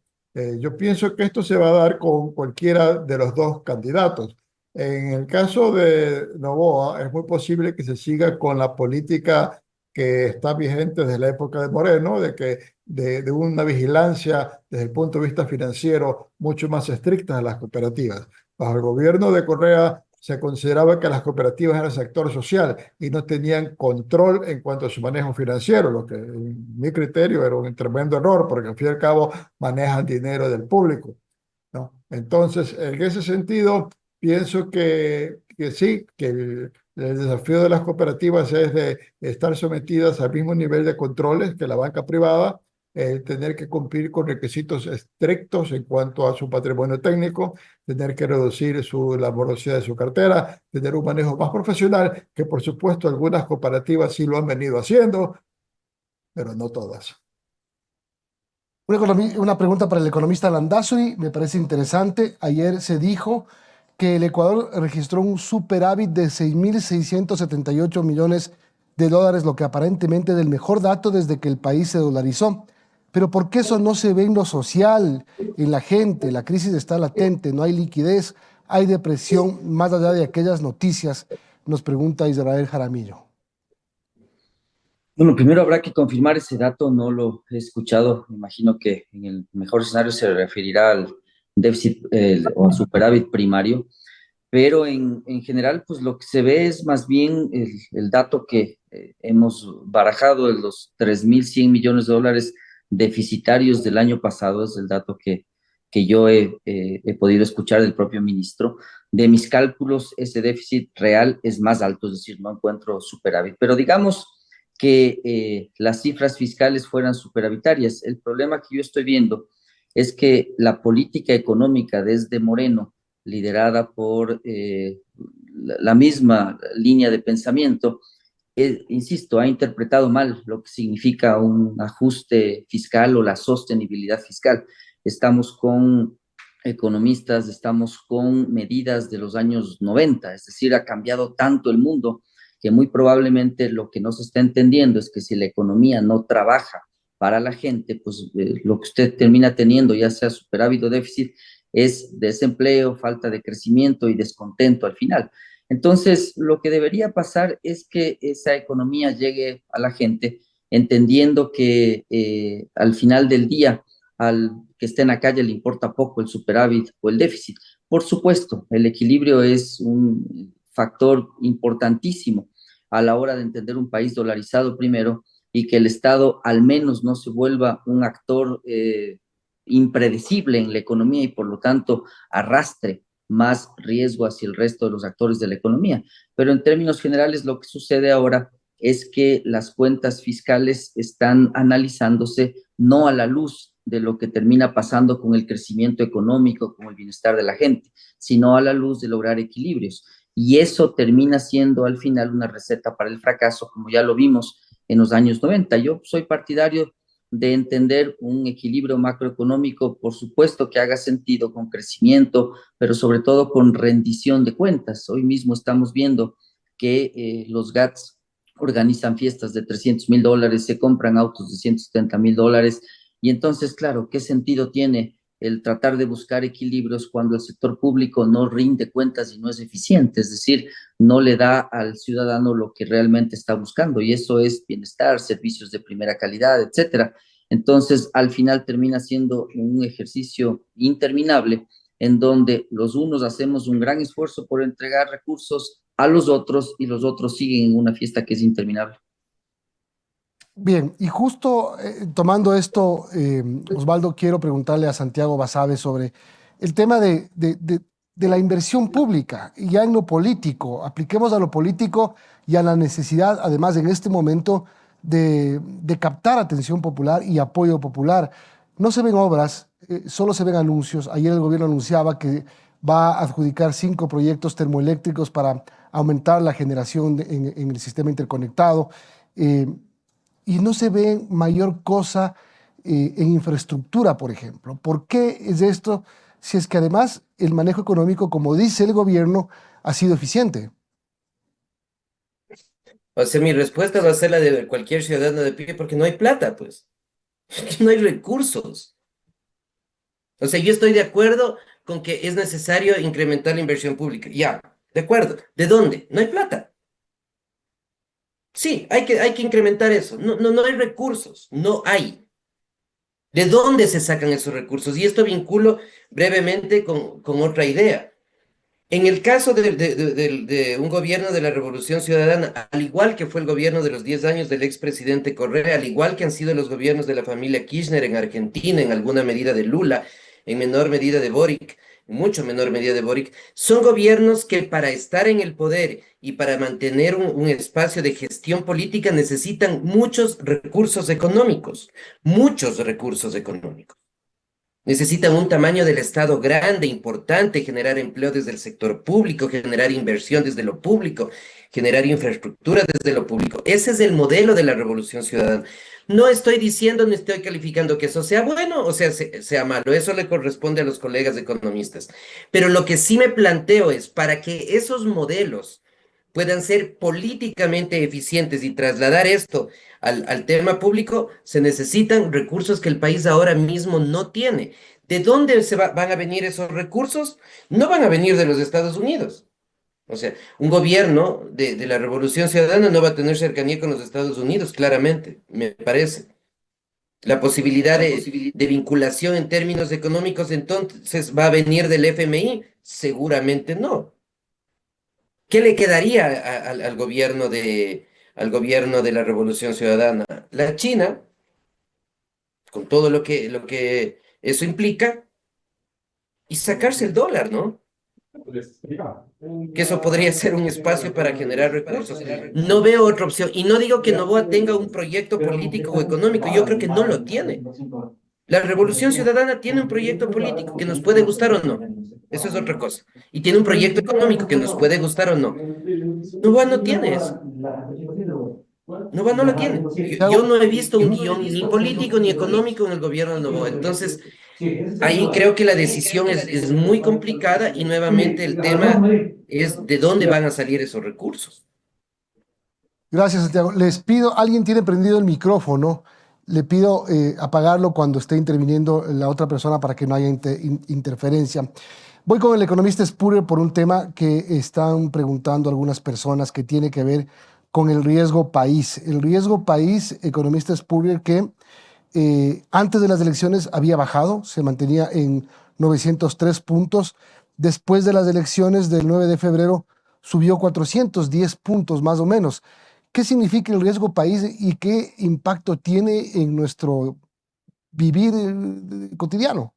Yo pienso que esto se va a dar con cualquiera de los dos candidatos. En el caso de Noboa, es muy posible que se siga con la política que está vigente desde la época de Moreno, de una vigilancia desde el punto de vista financiero mucho más estricta de las cooperativas. Bajo el gobierno de Correa se consideraba que las cooperativas eran sector social y no tenían control en cuanto a su manejo financiero, lo que en mi criterio era un tremendo error, porque al fin y al cabo manejan dinero del público, ¿no? Entonces, en ese sentido, pienso que sí, que el desafío de las cooperativas es de estar sometidas al mismo nivel de controles que la banca privada, tener que cumplir con requisitos estrictos en cuanto a su patrimonio técnico, tener que reducir la morosidad de su cartera, tener un manejo más profesional, que por supuesto algunas cooperativas sí lo han venido haciendo, pero no todas. Una pregunta para el economista Landazuri, me parece interesante. Ayer se dijo que el Ecuador registró un superávit de 6.678 millones de dólares, lo que aparentemente es el mejor dato desde que el país se dolarizó. Pero ¿por qué eso no se ve en lo social, en la gente? La crisis está latente, no hay liquidez, hay depresión, más allá de aquellas noticias, nos pregunta Israel Jaramillo. Bueno, primero habrá que confirmar ese dato, no lo he escuchado. Me imagino que en el mejor escenario se referirá al déficit o al superávit primario, pero en general, pues lo que se ve es más bien el dato que hemos barajado de los 3.100 millones de dólares deficitarios del año pasado, es el dato que yo he podido escuchar del propio ministro. De mis cálculos, ese déficit real es más alto, es decir, no encuentro superávit, pero digamos que las cifras fiscales fueran superavitarias. El problema que yo estoy viendo es que la política económica desde Moreno, liderada por la misma línea de pensamiento, insisto, ha interpretado mal lo que significa un ajuste fiscal o la sostenibilidad fiscal. Estamos con economistas, estamos con medidas de los años 90, es decir, ha cambiado tanto el mundo que muy probablemente lo que no se está entendiendo es que si la economía no trabaja para la gente, pues lo que usted termina teniendo, ya sea superávit o déficit, es desempleo, falta de crecimiento y descontento al final. Entonces, lo que debería pasar es que esa economía llegue a la gente entendiendo que al final del día, al que esté en la calle le importa poco el superávit o el déficit. Por supuesto, el equilibrio es un factor importantísimo a la hora de entender un país dolarizado primero y que el Estado al menos no se vuelva un actor impredecible en la economía y por lo tanto arrastre más riesgo hacia el resto de los actores de la economía. Pero en términos generales lo que sucede ahora es que las cuentas fiscales están analizándose no a la luz de lo que termina pasando con el crecimiento económico, con el bienestar de la gente, sino a la luz de lograr equilibrios. Y eso termina siendo al final una receta para el fracaso, como ya lo vimos en los años 90. Yo soy partidario de entender un equilibrio macroeconómico, por supuesto que haga sentido con crecimiento, pero sobre todo con rendición de cuentas. Hoy mismo estamos viendo que los GATS organizan fiestas de $300,000, se compran autos de $170,000, y entonces, claro, ¿qué sentido tiene el tratar de buscar equilibrios cuando el sector público no rinde cuentas y no es eficiente? Es decir, no le da al ciudadano lo que realmente está buscando, y eso es bienestar, servicios de primera calidad, etcétera. Entonces, al final termina siendo un ejercicio interminable en donde los unos hacemos un gran esfuerzo por entregar recursos a los otros y los otros siguen en una fiesta que es interminable. Bien, y justo tomando esto, Osvaldo, quiero preguntarle a Santiago Basabe sobre el tema de de la inversión pública, y ya en lo político, apliquemos a lo político y a la necesidad, además en este momento, de captar atención popular y apoyo popular. No se ven obras, solo se ven anuncios. Ayer el gobierno anunciaba que va a adjudicar 5 proyectos termoeléctricos para aumentar la generación en el sistema interconectado, y no se ve mayor cosa en infraestructura, por ejemplo. ¿Por qué es esto? Si es que además el manejo económico, como dice el gobierno, ha sido eficiente. O sea, mi respuesta va a ser la de cualquier ciudadano de pie, porque no hay plata, pues. No hay recursos. O sea, yo estoy de acuerdo con que es necesario incrementar la inversión pública. Ya, de acuerdo. ¿De dónde? No hay plata. Sí, hay que incrementar eso. No hay recursos. No hay. ¿De dónde se sacan esos recursos? Y esto vinculo brevemente con otra idea. En el caso de un gobierno de la Revolución Ciudadana, al igual que fue el gobierno de los 10 años del expresidente Correa, al igual que han sido los gobiernos de la familia Kirchner en Argentina, en alguna medida de Lula, en menor medida de Boric, en mucho menor medida de Boric, son gobiernos que para estar en el poder y para mantener un espacio de gestión política necesitan muchos recursos económicos, muchos recursos económicos. Necesitan un tamaño del Estado grande, importante, generar empleo desde el sector público, generar inversión desde lo público, generar infraestructura desde lo público. Ese es el modelo de la Revolución Ciudadana. No estoy diciendo ni estoy calificando que eso sea bueno o sea malo. Eso le corresponde a los colegas economistas. Pero lo que sí me planteo es, para que esos modelos puedan ser políticamente eficientes y trasladar esto al tema público, se necesitan recursos que el país ahora mismo no tiene. ¿De dónde van a venir esos recursos? No van a venir de los Estados Unidos. O sea, un gobierno de la Revolución Ciudadana no va a tener cercanía con los Estados Unidos, claramente, me parece. La posibilidad de vinculación en términos económicos, entonces, ¿va a venir del FMI? Seguramente no. ¿Qué le quedaría al gobierno de la Revolución Ciudadana? La China, con todo lo que eso implica, y sacarse el dólar, ¿no? Que eso podría ser un espacio para generar recursos. No veo otra opción. Y no digo que Noboa tenga un proyecto político o económico, yo creo que no lo tiene. La Revolución Ciudadana tiene un proyecto político que nos puede gustar o no. Eso es otra cosa. Y tiene un proyecto económico que nos puede gustar o no. Noboa no tiene eso. Noboa no lo tiene. Yo no he visto un guión ni político ni económico en el gobierno de Noboa. Entonces, ahí creo que la decisión es muy complicada y nuevamente el tema es de dónde van a salir esos recursos. Gracias, Santiago. Les pido, alguien tiene prendido el micrófono, le pido apagarlo cuando esté interviniendo la otra persona para que no haya interferencia. Voy con el economista Spurrier por un tema que están preguntando algunas personas que tiene que ver con el riesgo país. El riesgo país, economista Spurrier, que antes de las elecciones había bajado, se mantenía en 903 puntos. Después de las elecciones del 9 de febrero subió 410 puntos más o menos. ¿Qué significa el riesgo país y qué impacto tiene en nuestro vivir cotidiano?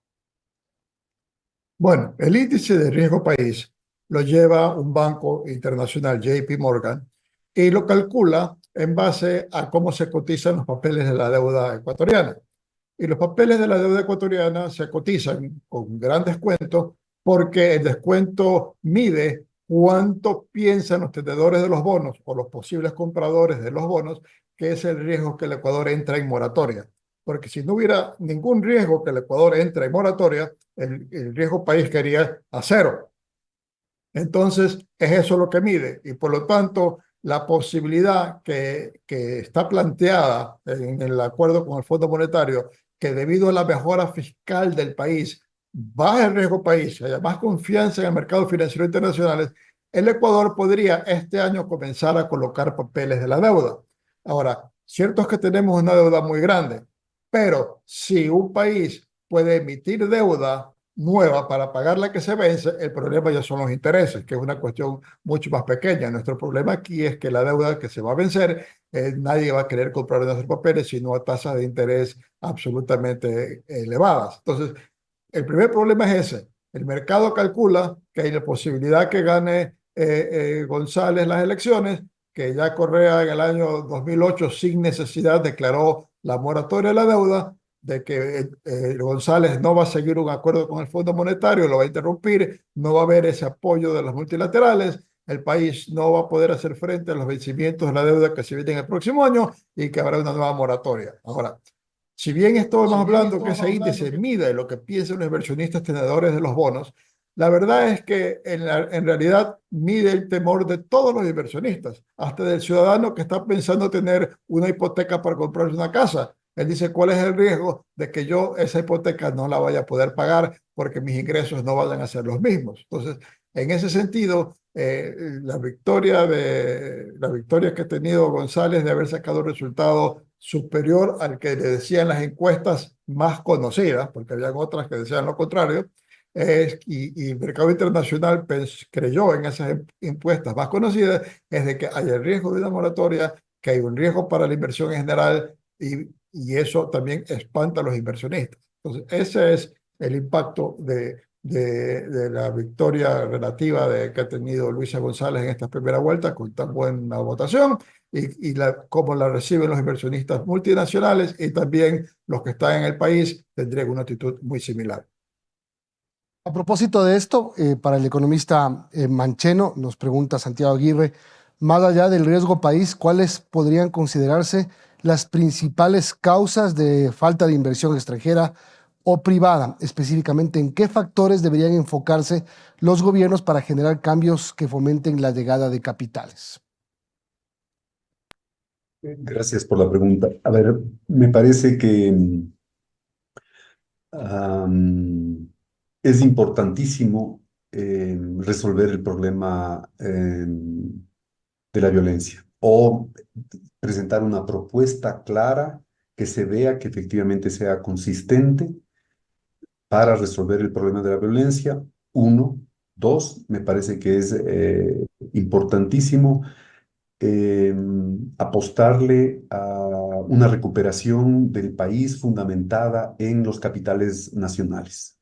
Bueno, el índice de riesgo país lo lleva un banco internacional, JP Morgan, y lo calcula en base a cómo se cotizan los papeles de la deuda ecuatoriana. Y los papeles de la deuda ecuatoriana se cotizan con gran descuento porque el descuento mide cuánto piensan los tenedores de los bonos o los posibles compradores de los bonos que es el riesgo que el Ecuador entra en moratoria. Porque si no hubiera ningún riesgo que el Ecuador entre en moratoria, el riesgo país quedaría a cero. Entonces, es eso lo que mide. Y por lo tanto, la posibilidad que está planteada en el acuerdo con el Fondo Monetario, que debido a la mejora fiscal del país, baja el riesgo país, haya más confianza en el mercado financiero internacional, el Ecuador podría este año comenzar a colocar papeles de la deuda. Ahora, cierto es que tenemos una deuda muy grande, pero si un país puede emitir deuda nueva para pagar la que se vence, el problema ya son los intereses, que es una cuestión mucho más pequeña. Nuestro problema aquí es que la deuda que se va a vencer, nadie va a querer comprar nuestros papeles sino a tasas de interés absolutamente elevadas. Entonces, el primer problema es ese. El mercado calcula que hay la posibilidad que gane González las elecciones, que ya Correa en el año 2008 sin necesidad declaró la moratoria de la deuda, de que González no va a seguir un acuerdo con el Fondo Monetario, lo va a interrumpir, no va a haber ese apoyo de los multilaterales, el país no va a poder hacer frente a los vencimientos de la deuda que se vienen el próximo año y que habrá una nueva moratoria. Ahora, si bien estamos hablando que ese índice mide lo que piensan los inversionistas tenedores de los bonos, la verdad es que en realidad mide el temor de todos los inversionistas, hasta del ciudadano que está pensando tener una hipoteca para comprarse una casa. Él dice, ¿cuál es el riesgo de que yo esa hipoteca no la vaya a poder pagar porque mis ingresos no vayan a ser los mismos? Entonces, en ese sentido, la victoria que ha tenido González de haber sacado un resultado superior al que le decían las encuestas más conocidas, porque habían otras que decían lo contrario, y el mercado internacional creyó en esas encuestas más conocidas, es de que hay el riesgo de una moratoria, que hay un riesgo para la inversión en general, y eso también espanta a los inversionistas. Entonces, ese es el impacto de la victoria relativa que ha tenido Luisa González en esta primera vuelta con tan buena votación y cómo la reciben los inversionistas multinacionales y también los que están en el país tendrían una actitud muy similar. A propósito de esto, para el economista Mancheno, nos pregunta Santiago Aguirre, más allá del riesgo país, ¿cuáles podrían considerarse las principales causas de falta de inversión extranjera o privada? Específicamente, ¿en qué factores deberían enfocarse los gobiernos para generar cambios que fomenten la llegada de capitales? Gracias por la pregunta. A ver, me parece que es importantísimo resolver el problema de la violencia o presentar una propuesta clara que se vea que efectivamente sea consistente para resolver el problema de la violencia. Uno. Dos, me parece que es importantísimo apostarle a una recuperación del país fundamentada en los capitales nacionales.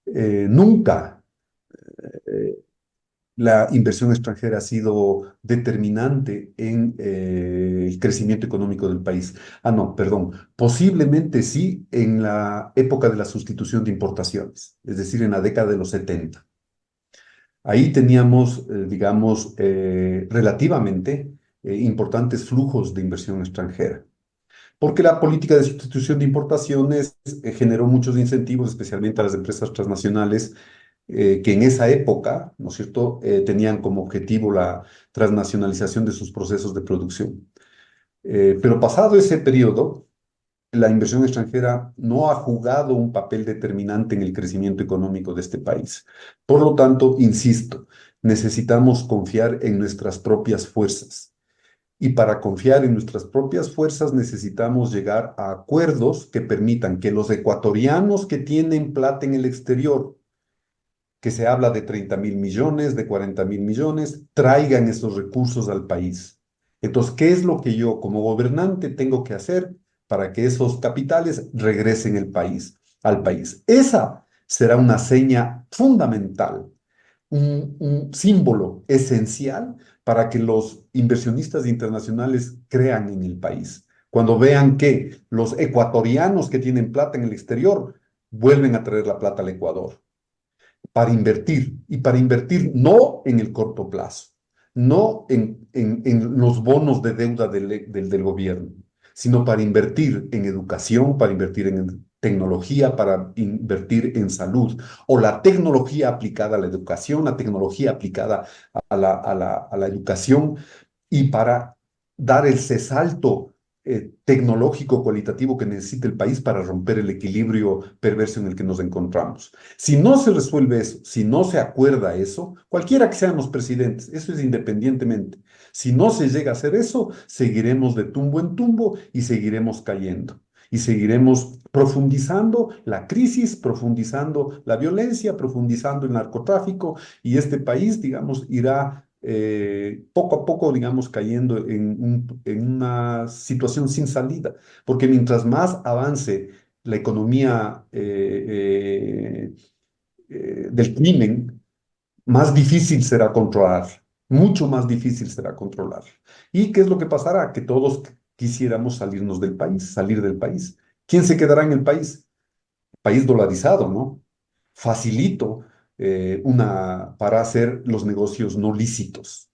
Nunca la inversión extranjera ha sido determinante en el crecimiento económico del país. Ah, no, perdón. Posiblemente sí en la época de la sustitución de importaciones, es decir, en la década de los 70. Ahí teníamos, digamos, relativamente importantes flujos de inversión extranjera, porque la política de sustitución de importaciones generó muchos incentivos, especialmente a las empresas transnacionales, que en esa época, ¿no es cierto?, tenían como objetivo la transnacionalización de sus procesos de producción. Pero pasado ese periodo, la inversión extranjera no ha jugado un papel determinante en el crecimiento económico de este país. Por lo tanto, insisto, necesitamos confiar en nuestras propias fuerzas. Y para confiar en nuestras propias fuerzas necesitamos llegar a acuerdos que permitan que los ecuatorianos que tienen plata en el exterior, que se habla de 30.000 millones, de 40.000 millones, traigan esos recursos al país. Entonces, ¿qué es lo que yo como gobernante tengo que hacer para que esos capitales regresen al país? Esa será una seña fundamental, un símbolo esencial para que los inversionistas internacionales crean en el país. Cuando vean que los ecuatorianos que tienen plata en el exterior vuelven a traer la plata al Ecuador para invertir, y para invertir no en el corto plazo, no en los bonos de deuda del gobierno, sino para invertir en educación, para invertir en tecnología, para invertir en salud, o la tecnología aplicada a la educación, la tecnología aplicada a la educación, y para dar ese salto tecnológico cualitativo que necesita el país para romper el equilibrio perverso en el que nos encontramos. Si no se resuelve eso, si no se acuerda eso, cualquiera que sean los presidentes, eso es independientemente. Si no se llega a hacer eso, seguiremos de tumbo en tumbo y seguiremos cayendo. Y seguiremos profundizando la crisis, profundizando la violencia, profundizando el narcotráfico, y este país, digamos, irá poco a poco, digamos, cayendo en una situación sin salida, porque mientras más avance la economía del crimen, más difícil será controlar, mucho más difícil será controlar. ¿Y qué es lo que pasará? Que todos quisiéramos salirnos del país, salir del país. ¿Quién se quedará en el país? País dolarizado, ¿no? Facilito para hacer los negocios no lícitos.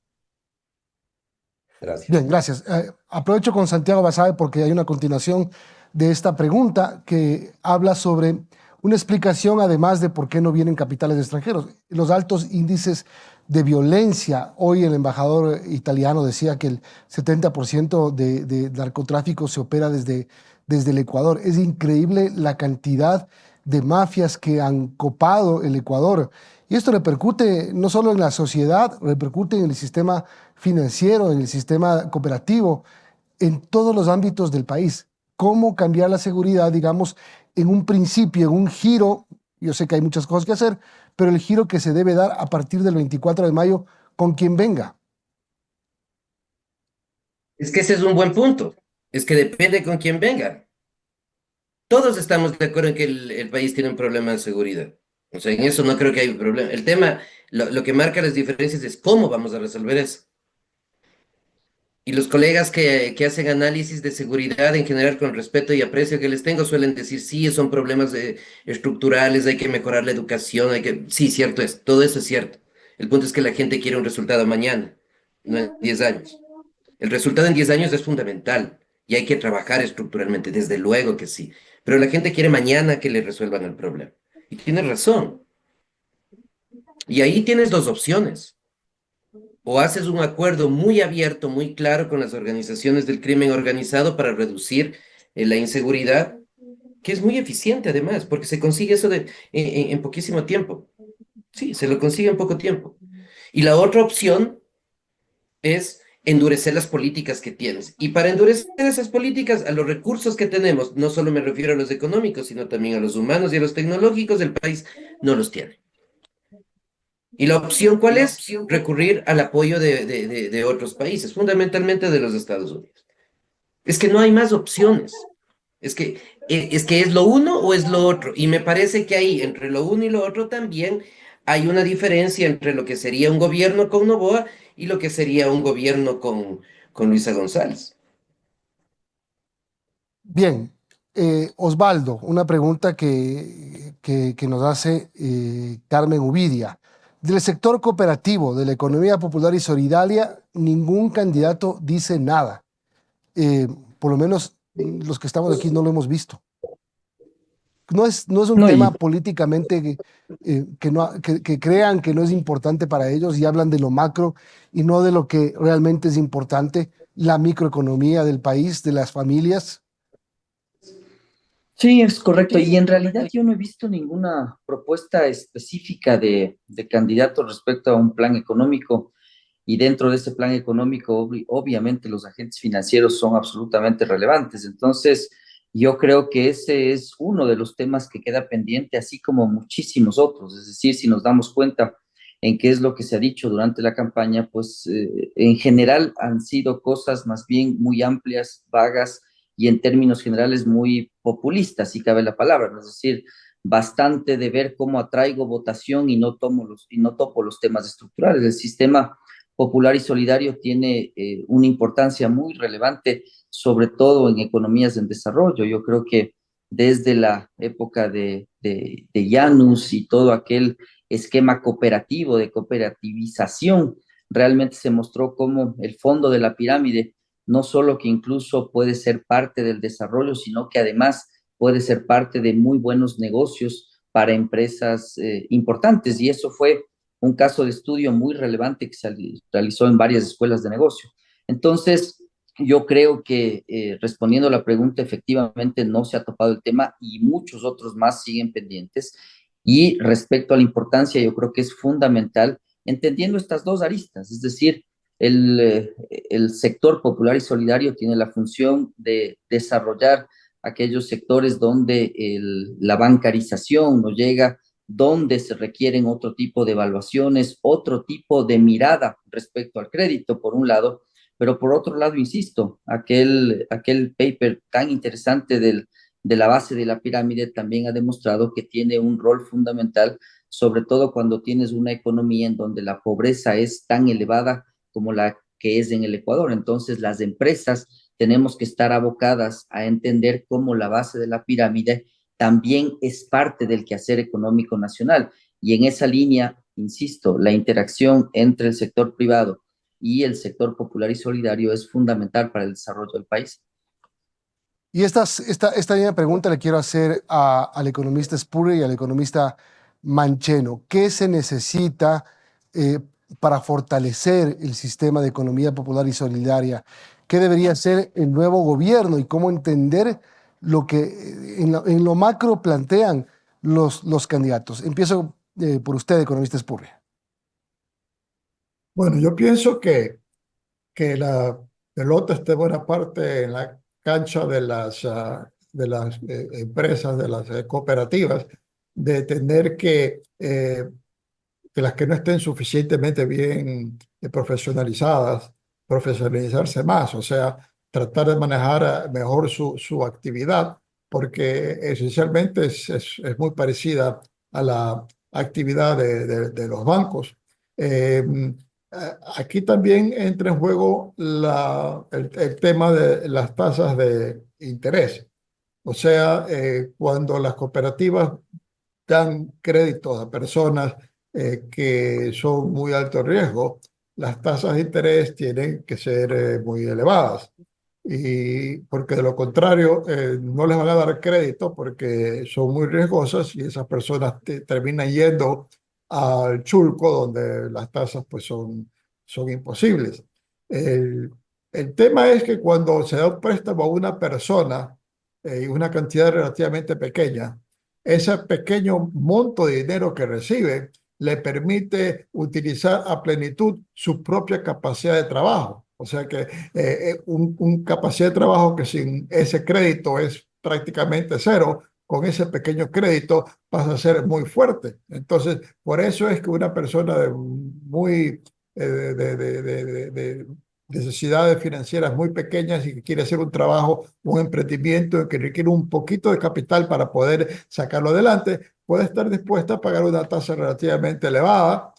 Gracias. Bien, gracias. Aprovecho con Santiago Basabe porque hay una continuación de esta pregunta que habla sobre una explicación además de por qué no vienen capitales extranjeros. Los altos índices de violencia. Hoy el embajador italiano decía que el 70% de narcotráfico se opera desde el Ecuador. Es increíble la cantidad de mafias que han copado el Ecuador. Y esto repercute no solo en la sociedad, repercute en el sistema financiero, en el sistema cooperativo, en todos los ámbitos del país. ¿Cómo cambiar la seguridad, digamos, en un principio, en un giro? Yo sé que hay muchas cosas que hacer, pero el giro que se debe dar a partir del 24 de mayo con quien venga. Es que ese es un buen punto. Es que depende con quién venga. Todos estamos de acuerdo en que el país tiene un problema de seguridad. O sea, en eso no creo que haya un problema. El tema, lo que marca las diferencias es cómo vamos a resolver eso. Y los colegas que hacen análisis de seguridad en general, con respeto y aprecio que les tengo, suelen decir, sí, son problemas estructurales, hay que mejorar la educación, Sí, cierto es, todo eso es cierto. El punto es que la gente quiere un resultado mañana, no en 10 años. El resultado en 10 años es fundamental y hay que trabajar estructuralmente, desde luego que sí. Pero la gente quiere mañana que le resuelvan el problema. Y tienes razón. Y ahí tienes dos opciones. O haces un acuerdo muy abierto, muy claro con las organizaciones del crimen organizado para reducir la inseguridad, que es muy eficiente además, porque se consigue eso en poquísimo tiempo. Sí, se lo consigue en poco tiempo. Y la otra opción es endurecer las políticas que tienes. Y para endurecer esas políticas, a los recursos que tenemos, no solo me refiero a los económicos, sino también a los humanos y a los tecnológicos, el país no los tiene. ¿Y la opción cuál es? Recurrir al apoyo de otros países, fundamentalmente de los Estados Unidos. Es que no hay más opciones. Es que es lo uno o es lo otro. Y me parece que ahí, entre lo uno y lo otro, también hay una diferencia entre lo que sería un gobierno con Noboa y lo que sería un gobierno con Luisa González. Bien, Osvaldo, una pregunta que nos hace Carmen Uvidia. Del sector cooperativo, de la economía popular y solidaria, ningún candidato dice nada. Por lo menos los que estamos aquí no lo hemos visto. No es un No, tema políticamente que crean que no es importante para ellos y hablan de lo macro y no de lo que realmente es importante, la microeconomía del país, de las familias. sí, es correcto. Y en realidad yo no he visto ninguna propuesta específica de candidato respecto a un plan económico. Y dentro de ese plan económico, obviamente los agentes financieros son absolutamente relevantes. Entonces, yo creo que ese es uno de los temas que queda pendiente, así como muchísimos otros. Es decir, si nos damos cuenta en qué es lo que se ha dicho durante la campaña, pues en general han sido cosas más bien muy amplias, vagas y en términos generales muy populistas, si cabe la palabra, ¿no? Es decir, bastante de ver cómo atraigo votación y no topo los temas estructurales. El sistema popular y solidario tiene una importancia muy relevante, sobre todo en economías en desarrollo. Yo creo que desde la época de Janus y todo aquel esquema cooperativo, de cooperativización, realmente se mostró como el fondo de la pirámide, no solo que incluso puede ser parte del desarrollo, sino que además puede ser parte de muy buenos negocios para empresas importantes. Y eso fue un caso de estudio muy relevante que se realizó en varias escuelas de negocio. Entonces, yo creo que respondiendo a la pregunta, efectivamente no se ha topado el tema y muchos otros más siguen pendientes. Y respecto a la importancia, yo creo que es fundamental entendiendo estas dos aristas, es decir, el sector popular y solidario tiene la función de desarrollar aquellos sectores donde la bancarización no llega, donde se requieren otro tipo de evaluaciones, otro tipo de mirada respecto al crédito, por un lado, pero por otro lado, insisto, aquel paper tan interesante del de la base de la pirámide también ha demostrado que tiene un rol fundamental, sobre todo cuando tienes una economía en donde la pobreza es tan elevada como la que es en el Ecuador. Entonces, las empresas tenemos que estar abocadas a entender cómo la base de la pirámide también es parte del quehacer económico nacional. Y en esa línea, insisto, la interacción entre el sector privado y el sector popular y solidario es fundamental para el desarrollo del país. Y esta misma pregunta le quiero hacer al economista Spurrier y al economista Mancheno. ¿Qué se necesita eh, para fortalecer el sistema de economía popular y solidaria? ¿Qué debería hacer el nuevo gobierno y cómo entender lo que en lo macro plantean los candidatos? Empiezo por usted, economista Spurrier. Bueno, yo pienso que la pelota esté buena parte en la cancha de las empresas, de las cooperativas, de tener que las que no estén suficientemente bien profesionalizarse más, o sea, tratar de manejar mejor su actividad, porque esencialmente es muy parecida a la actividad de los bancos. Eh, Aquí también entra en juego el tema de las tasas de interés. O sea, cuando las cooperativas dan créditos a personas que son muy alto riesgo, las tasas de interés tienen que ser muy elevadas. Y porque de lo contrario, no les van a dar crédito porque son muy riesgosas y esas personas terminan yendo al chulco donde las tasas pues son imposibles. El, el tema es que cuando se da un préstamo a una persona, una cantidad relativamente pequeña, ese pequeño monto de dinero que recibe le permite utilizar a plenitud su propia capacidad de trabajo. O sea que un capacidad de trabajo que sin ese crédito es prácticamente cero, con ese pequeño crédito pasa a ser muy fuerte. Entonces, por eso es que una persona de muy de necesidades financieras muy pequeñas y que quiere hacer un trabajo, un emprendimiento que requiere un poquito de capital para poder sacarlo adelante, puede estar dispuesta a pagar una tasa relativamente elevada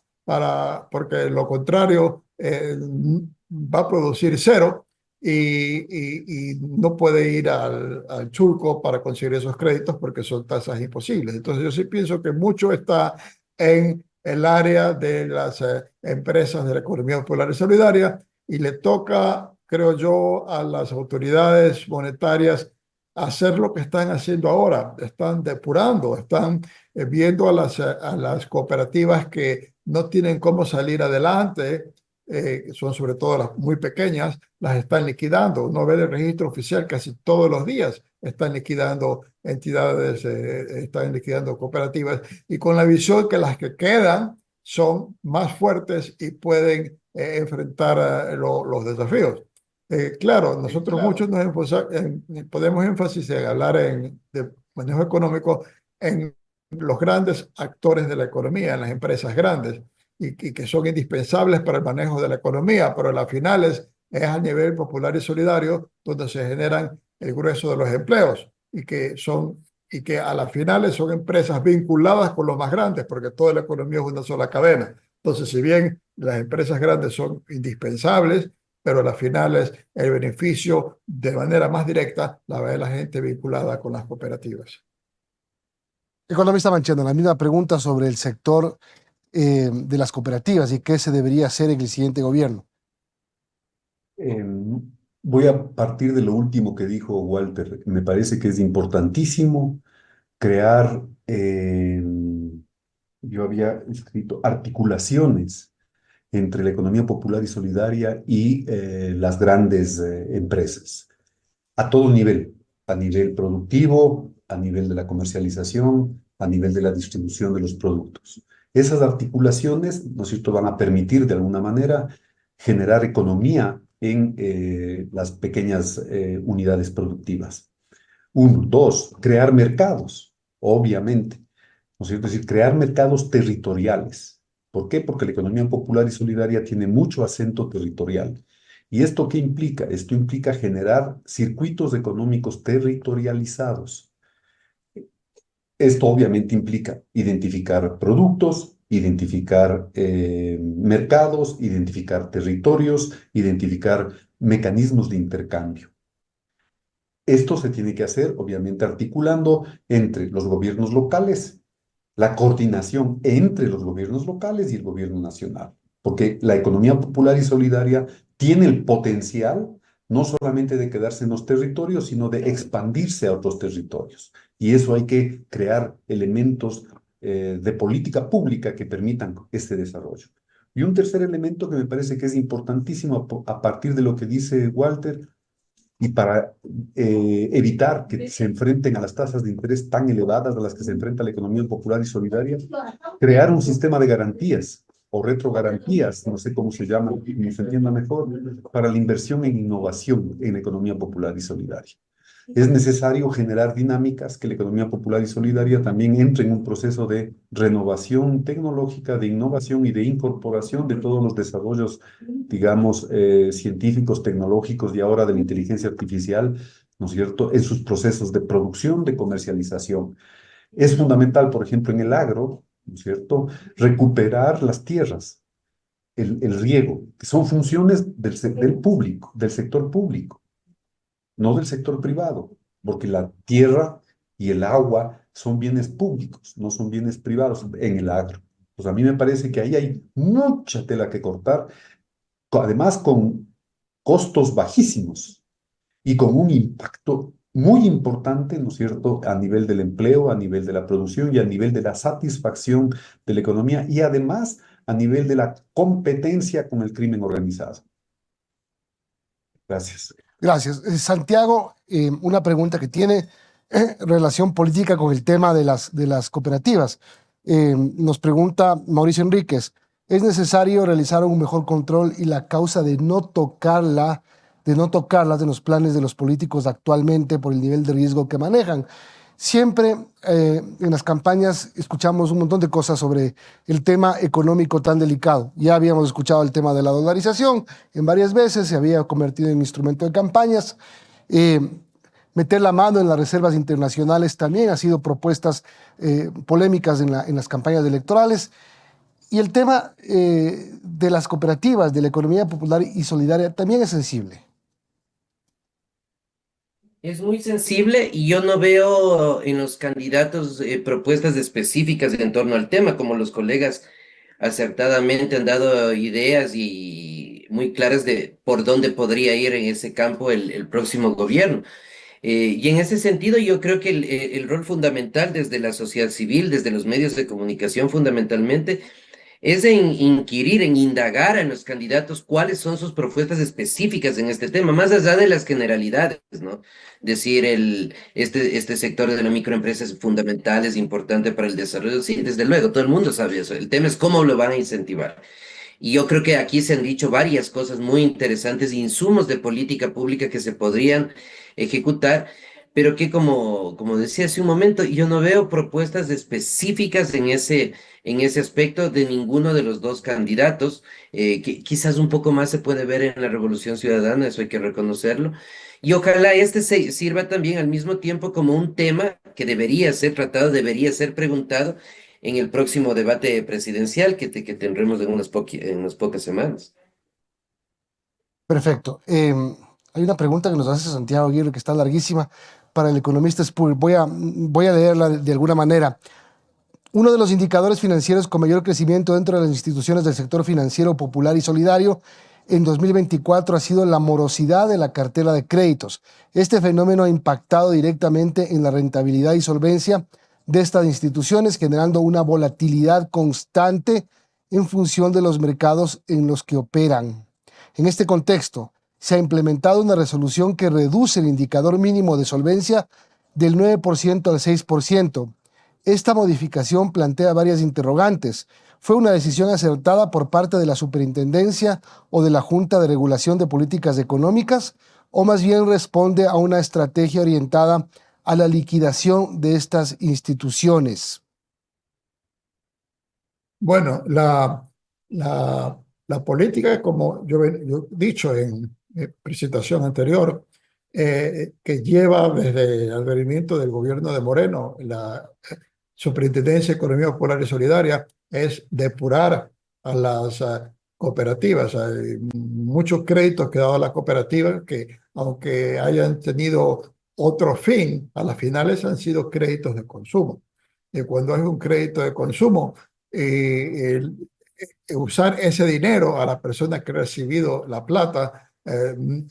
porque lo contrario va a producir cero y no puede ir al chulco para conseguir esos créditos porque son tasas imposibles. Entonces yo sí pienso que mucho está en el área de las empresas de la economía popular y solidaria y le toca, creo yo, a las autoridades monetarias hacer lo que están haciendo ahora. Están depurando, están viendo a las cooperativas que no tienen cómo salir adelante, que son sobre todo las muy pequeñas, las están liquidando. Uno ve el registro oficial casi todos los días están liquidando entidades, están liquidando cooperativas y con la visión que las que quedan son más fuertes y pueden enfrentar los desafíos. Claro, nosotros muchos ponemos énfasis en hablar de manejo económico en los grandes actores de la economía, en las empresas grandes, y que son indispensables para el manejo de la economía, pero a las finales es a nivel popular y solidario donde se generan el grueso de los empleos y que a las finales son empresas vinculadas con los más grandes, porque toda la economía es una sola cadena. Entonces, si bien las empresas grandes son indispensables, pero a las finales el beneficio de manera más directa la ve la gente vinculada con las cooperativas. Economista Mancheno, la misma pregunta sobre el sector de las cooperativas y qué se debería hacer en el siguiente gobierno. Voy a partir de lo último que dijo Walter. Me parece que es importantísimo crear, yo había escrito, articulaciones entre la economía popular y solidaria y las grandes empresas, a todo nivel, a nivel productivo, a nivel de la comercialización, a nivel de la distribución de los productos. Esas articulaciones, ¿no es cierto?, van a permitir de alguna manera generar economía en las pequeñas unidades productivas. Uno, dos, crear mercados, obviamente, ¿no es cierto? Es decir, crear mercados territoriales. ¿Por qué? Porque la economía popular y solidaria tiene mucho acento territorial. ¿Y esto qué implica? Esto implica generar circuitos económicos territorializados. Esto obviamente implica identificar productos, identificar mercados, identificar territorios, identificar mecanismos de intercambio. Esto se tiene que hacer, obviamente, articulando entre los gobiernos locales, la coordinación entre los gobiernos locales y el gobierno nacional, porque la economía popular y solidaria tiene el potencial no solamente de quedarse en los territorios, sino de expandirse a otros territorios. Y eso hay que crear elementos de política pública que permitan este desarrollo. Y un tercer elemento que me parece que es importantísimo a partir de lo que dice Walter, y para evitar que se enfrenten a las tasas de interés tan elevadas a las que se enfrenta la economía popular y solidaria, crear un sistema de garantías o retrogarantías, no sé cómo se llama, como se entienda mejor, para la inversión en innovación en la economía popular y solidaria. Es necesario generar dinámicas que la economía popular y solidaria también entre en un proceso de renovación tecnológica, de innovación y de incorporación de todos los desarrollos, digamos, científicos, tecnológicos y ahora de la inteligencia artificial, ¿no es cierto?, en sus procesos de producción, de comercialización. Es fundamental, por ejemplo, en el agro, ¿no es cierto?, recuperar las tierras, el riego, que son funciones del público, del sector público, no del sector privado, porque la tierra y el agua son bienes públicos, no son bienes privados en el agro. Pues a mí me parece que ahí hay mucha tela que cortar, además con costos bajísimos y con un impacto muy importante, ¿no es cierto?, a nivel del empleo, a nivel de la producción y a nivel de la satisfacción de la economía y además a nivel de la competencia con el crimen organizado. Gracias. Gracias. Santiago, una pregunta que tiene relación política con el tema de las cooperativas. Nos pregunta Mauricio Enríquez, ¿es necesario realizar un mejor control y la causa de no tocarlas en los planes de los políticos actualmente por el nivel de riesgo que manejan? Siempre en las campañas escuchamos un montón de cosas sobre el tema económico tan delicado. Ya habíamos escuchado el tema de la dolarización en varias veces, se había convertido en instrumento de campañas. Meter la mano en las reservas internacionales también ha sido propuestas polémicas en las campañas electorales. Y el tema de las cooperativas, de la economía popular y solidaria también es sensible. Es muy sensible y yo no veo en los candidatos propuestas específicas en torno al tema, como los colegas acertadamente han dado ideas y muy claras de por dónde podría ir en ese campo el próximo gobierno. Y en ese sentido, yo creo que el rol fundamental desde la sociedad civil, desde los medios de comunicación fundamentalmente, es en inquirir, en indagar en los candidatos cuáles son sus propuestas específicas en este tema, más allá de las generalidades, ¿no? Decir, este sector de la microempresa es fundamental, es importante para el desarrollo. Sí, desde luego, todo el mundo sabe eso. El tema es cómo lo van a incentivar. Y yo creo que aquí se han dicho varias cosas muy interesantes, insumos de política pública que se podrían ejecutar, pero que como decía hace un momento, yo no veo propuestas específicas en ese aspecto de ninguno de los dos candidatos, que quizás un poco más se puede ver en la Revolución Ciudadana, eso hay que reconocerlo. Y ojalá este sirva también al mismo tiempo como un tema que debería ser tratado, debería ser preguntado en el próximo debate presidencial que tendremos en unas pocas semanas. Perfecto. Hay una pregunta que nos hace Santiago Aguirre que está larguísima para el economista Spur. Voy a leerla de alguna manera. Uno de los indicadores financieros con mayor crecimiento dentro de las instituciones del sector financiero popular y solidario en 2024 ha sido la morosidad de la cartera de créditos. Este fenómeno ha impactado directamente en la rentabilidad y solvencia de estas instituciones, generando una volatilidad constante en función de los mercados en los que operan. En este contexto, se ha implementado una resolución que reduce el indicador mínimo de solvencia del 9% al 6%. Esta modificación plantea varias interrogantes. ¿Fue una decisión acertada por parte de la Superintendencia o de la Junta de Regulación de Políticas Económicas? ¿O más bien responde a una estrategia orientada a la liquidación de estas instituciones? Bueno, la política, como yo he dicho en mi presentación anterior, que lleva desde el advenimiento del gobierno de Moreno, Superintendencia de Economía Popular y Solidaria es depurar a las cooperativas. Hay muchos créditos que ha dado la cooperativa que, aunque hayan tenido otro fin, a las finales han sido créditos de consumo. Y cuando hay un crédito de consumo, usar ese dinero a la persona que ha recibido la plata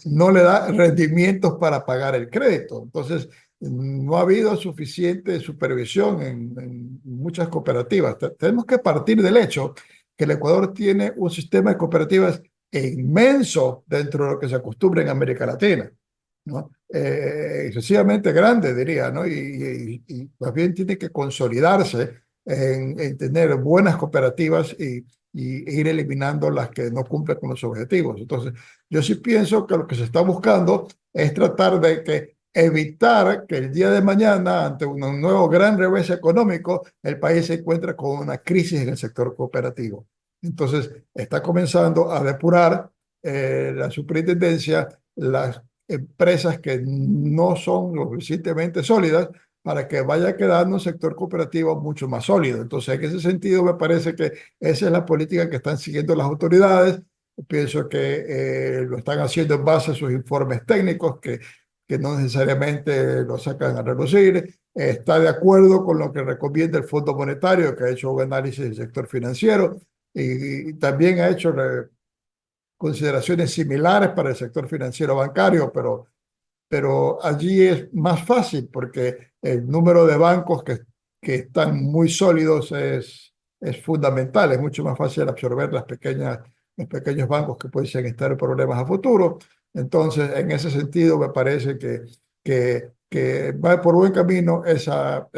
no le da rendimientos para pagar el crédito. Entonces, no ha habido suficiente supervisión en muchas cooperativas. Tenemos que partir del hecho que el Ecuador tiene un sistema de cooperativas inmenso dentro de lo que se acostumbra en América Latina, ¿no? Excesivamente grande, diría, ¿no? Y más bien tiene que consolidarse en tener buenas cooperativas y ir eliminando las que no cumplen con los objetivos. Entonces, yo sí pienso que lo que se está buscando es tratar de evitar que el día de mañana, ante un nuevo gran revés económico, el país se encuentre con una crisis en el sector cooperativo. Entonces, está comenzando a depurar la superintendencia las empresas que no son lo suficientemente sólidas para que vaya quedando un sector cooperativo mucho más sólido. Entonces, en ese sentido, me parece que esa es la política que están siguiendo las autoridades. Pienso que lo están haciendo en base a sus informes técnicos, que no necesariamente lo sacan a relucir. Está de acuerdo con lo que recomienda el Fondo Monetario, que ha hecho un análisis del sector financiero y también ha hecho consideraciones similares para el sector financiero bancario, pero allí es más fácil porque el número de bancos que están muy sólidos es fundamental. Es mucho más fácil absorber los pequeños bancos que pueden estar en problemas a futuro. Entonces, en ese sentido, me parece que va por buen camino esa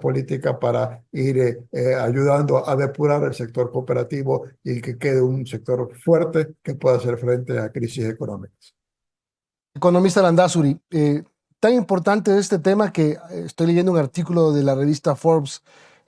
política para ir ayudando a depurar el sector cooperativo y que quede un sector fuerte que pueda hacer frente a crisis económicas. Economista Landazuri, tan importante es este tema que estoy leyendo un artículo de la revista Forbes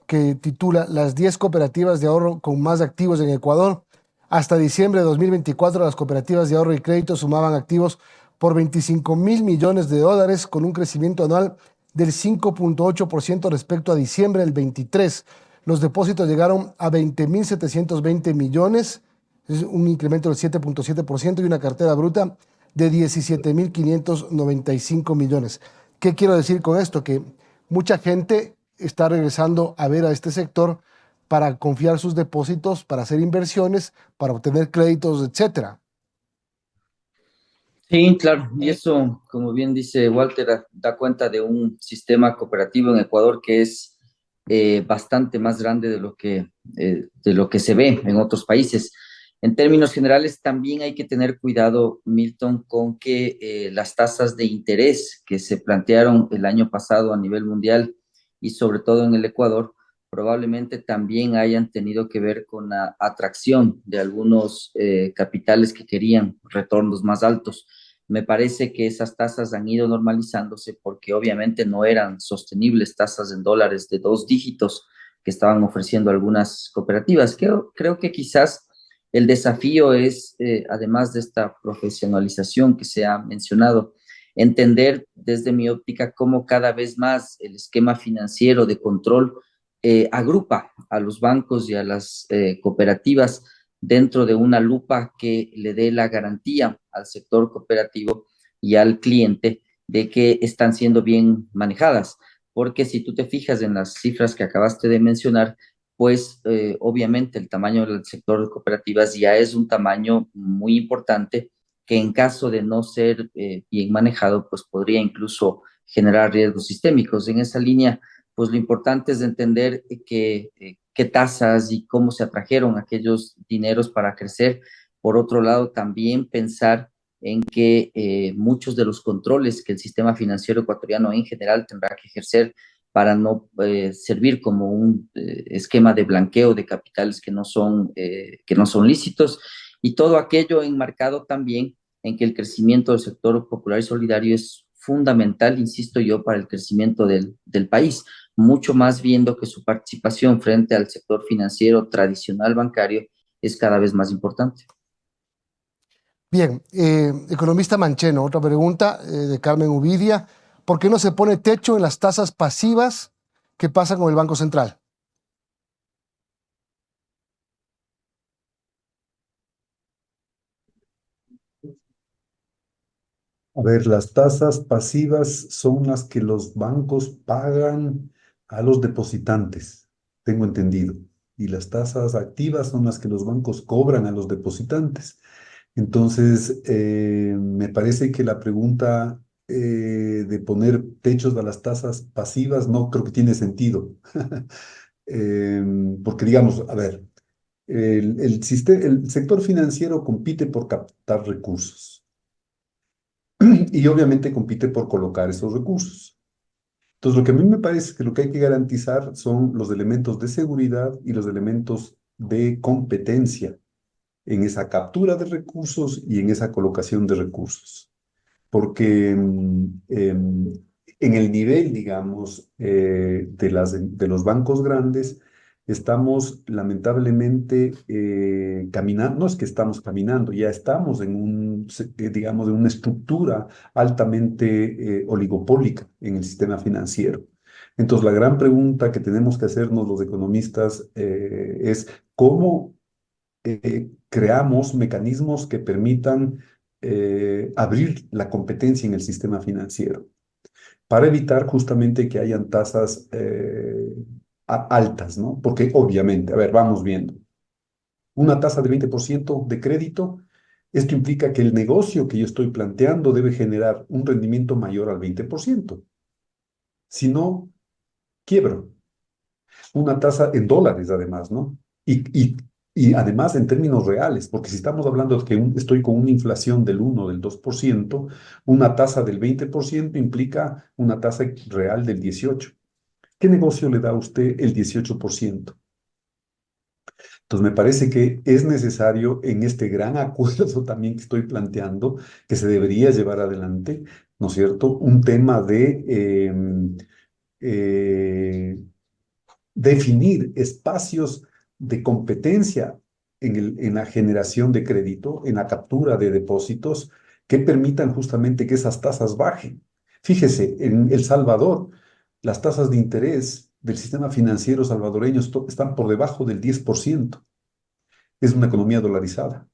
que titula Las 10 cooperativas de ahorro con más activos en Ecuador. Hasta diciembre de 2024, las cooperativas de ahorro y crédito sumaban activos por 25.000 millones de dólares, con un crecimiento anual del 5.8% respecto a diciembre del 23. Los depósitos llegaron a 20.720 millones, es un incremento del 7.7%, y una cartera bruta de 17.595 millones. ¿Qué quiero decir con esto? Que mucha gente está regresando a ver a este sector para confiar sus depósitos, para hacer inversiones, para obtener créditos, etcétera. Sí, claro, y eso, como bien dice Walter, da cuenta de un sistema cooperativo en Ecuador que es bastante más grande de lo que se ve en otros países. En términos generales, también hay que tener cuidado, Milton, con que las tasas de interés que se plantearon el año pasado a nivel mundial y sobre todo en el Ecuador, probablemente también hayan tenido que ver con la atracción de algunos capitales que querían retornos más altos. Me parece que esas tasas han ido normalizándose porque obviamente no eran sostenibles tasas en dólares de 2 dígitos que estaban ofreciendo algunas cooperativas. Creo que quizás el desafío es, además de esta profesionalización que se ha mencionado, entender desde mi óptica cómo cada vez más el esquema financiero de control agrupa a los bancos y a las cooperativas dentro de una lupa que le dé la garantía al sector cooperativo y al cliente de que están siendo bien manejadas. Porque si tú te fijas en las cifras que acabaste de mencionar, pues obviamente el tamaño del sector de cooperativas ya es un tamaño muy importante que en caso de no ser bien manejado, pues podría incluso generar riesgos sistémicos. En esa línea, pues lo importante es entender qué tasas y cómo se atrajeron aquellos dineros para crecer. Por otro lado, también pensar en que muchos de los controles que el sistema financiero ecuatoriano en general tendrá que ejercer para no servir como un esquema de blanqueo de capitales que no son lícitos, y todo aquello enmarcado también en que el crecimiento del sector popular y solidario es fundamental, insisto yo, para el crecimiento del país, mucho más viendo que su participación frente al sector financiero tradicional bancario es cada vez más importante. Bien, economista Mancheno, otra pregunta de Carmen Uvidia. ¿Por qué no se pone techo en las tasas pasivas ¿Qué pasa con el Banco Central? A ver, las tasas pasivas son las que los bancos pagan a los depositantes, tengo entendido. Y las tasas activas son las que los bancos cobran a los depositantes. Entonces, me parece que la pregunta de poner techos a las tasas pasivas no creo que tiene sentido. Porque digamos, a ver, el sector financiero compite por captar recursos y obviamente compite por colocar esos recursos. Entonces, lo que a mí me parece que lo que hay que garantizar son los elementos de seguridad y los elementos de competencia en esa captura de recursos y en esa colocación de recursos. Porque en el nivel, digamos, de los bancos grandes, estamos lamentablemente caminando, no es que estamos caminando, ya estamos en digamos, en una estructura altamente oligopólica en el sistema financiero. Entonces, la gran pregunta que tenemos que hacernos los economistas es cómo creamos mecanismos que permitan abrir la competencia en el sistema financiero para evitar justamente que hayan tasas altas, ¿no? Porque obviamente, a ver, vamos viendo, una tasa de 20% de crédito, esto implica que el negocio que yo estoy planteando debe generar un rendimiento mayor al 20%. Si no, quiebro. Una tasa en dólares, además, ¿no? Y además en términos reales, porque si estamos hablando de que estoy con una inflación del 1, del 2%, una tasa del 20% implica una tasa real del 18%. ¿Qué negocio le da a usted el 18%? Entonces, me parece que es necesario en este gran acuerdo también que estoy planteando, que se debería llevar adelante, ¿no es cierto? Un tema de eh, definir espacios de competencia en la generación de crédito, en la captura de depósitos, que permitan justamente que esas tasas bajen. Fíjese, en El Salvador, las tasas de interés del sistema financiero salvadoreño están por debajo del 10%. Es una economía dolarizada.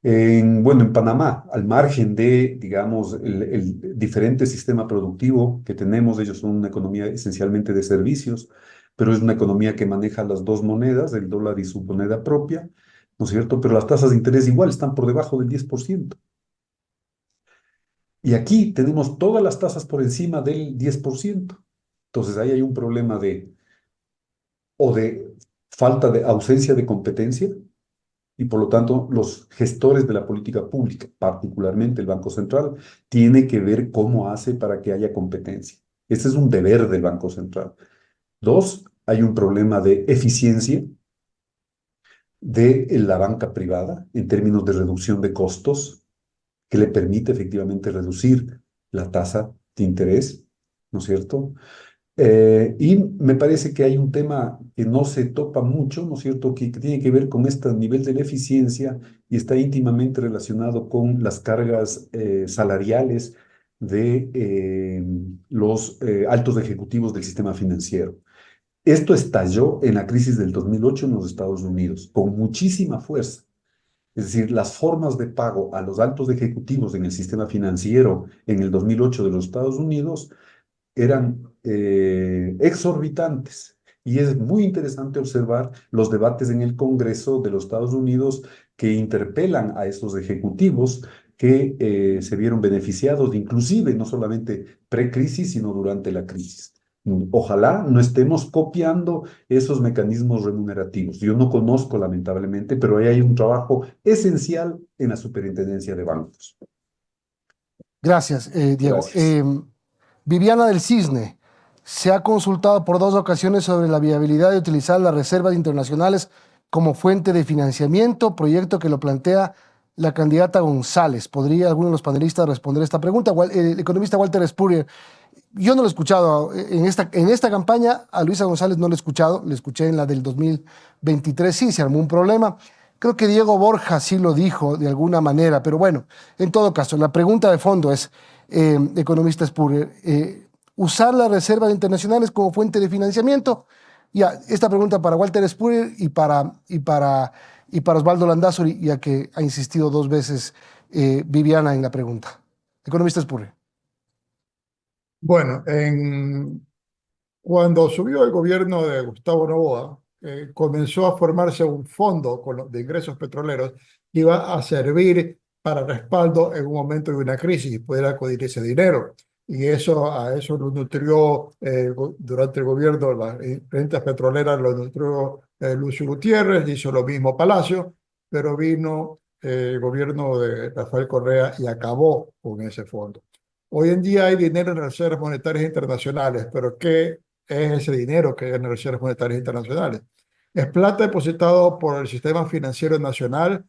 Bueno, en Panamá, al margen de, digamos, el diferente sistema productivo que tenemos, ellos son una economía esencialmente de servicios, pero es una economía que maneja las dos monedas, el dólar y su moneda propia, ¿no es cierto? Pero las tasas de interés igual están por debajo del 10%. Y aquí tenemos todas las tasas por encima del 10%. Entonces ahí hay un problema o de falta de ausencia de competencia, y por lo tanto los gestores de la política pública, particularmente el Banco Central, tiene que ver cómo hace para que haya competencia. Este es un deber del Banco Central. Dos, hay un problema de eficiencia de la banca privada en términos de reducción de costos, que le permite efectivamente reducir la tasa de interés, ¿no es cierto? Y me parece que hay un tema que no se topa mucho, ¿no es cierto?, que tiene que ver con este nivel de la eficiencia y está íntimamente relacionado con las cargas salariales de los altos ejecutivos del sistema financiero. Esto estalló en la crisis del 2008 en los Estados Unidos, con muchísima fuerza. Es decir, las formas de pago a los altos ejecutivos en el sistema financiero en el 2008 de los Estados Unidos eran exorbitantes. Y es muy interesante observar los debates en el Congreso de los Estados Unidos que interpelan a esos ejecutivos que se vieron beneficiados, inclusive no solamente pre-crisis, sino durante la crisis. Ojalá no estemos copiando esos mecanismos remunerativos. Yo no conozco, lamentablemente, pero ahí hay un trabajo esencial en la superintendencia de bancos. Gracias, Diego. Gracias. Viviana del Cisne, se ha consultado por 2 ocasiones sobre la viabilidad de utilizar las reservas internacionales como fuente de financiamiento, proyecto que lo plantea la candidata González. ¿Podría alguno de los panelistas responder esta pregunta? El economista Walter Spurrier, yo no lo he escuchado en esta campaña, a Luisa González no lo he escuchado, le escuché en la del 2023, sí, se armó un problema. Creo que Diego Borja sí lo dijo de alguna manera, pero bueno, en todo caso, la pregunta de fondo es, economista Spurrier, usar las reservas internacionales como fuente de financiamiento? Ya, esta pregunta para Walter Spurrier y para Osvaldo Landázuri, ya que ha insistido 2 veces Viviana en la pregunta. Economista Spurrier. Bueno, cuando subió el gobierno de Gustavo Noboa, comenzó a formarse un fondo de ingresos petroleros que iba a servir para respaldo en un momento de una crisis y poder acudir ese dinero. Y a eso lo nutrió durante el gobierno, las rentas petroleras lo nutrió Lucio Gutiérrez, hizo lo mismo Palacio, pero vino el gobierno de Rafael Correa y acabó con ese fondo. Hoy en día hay dinero en reservas monetarias internacionales, pero ¿qué es ese dinero que hay en reservas monetarias internacionales? Es plata depositado por el sistema financiero nacional,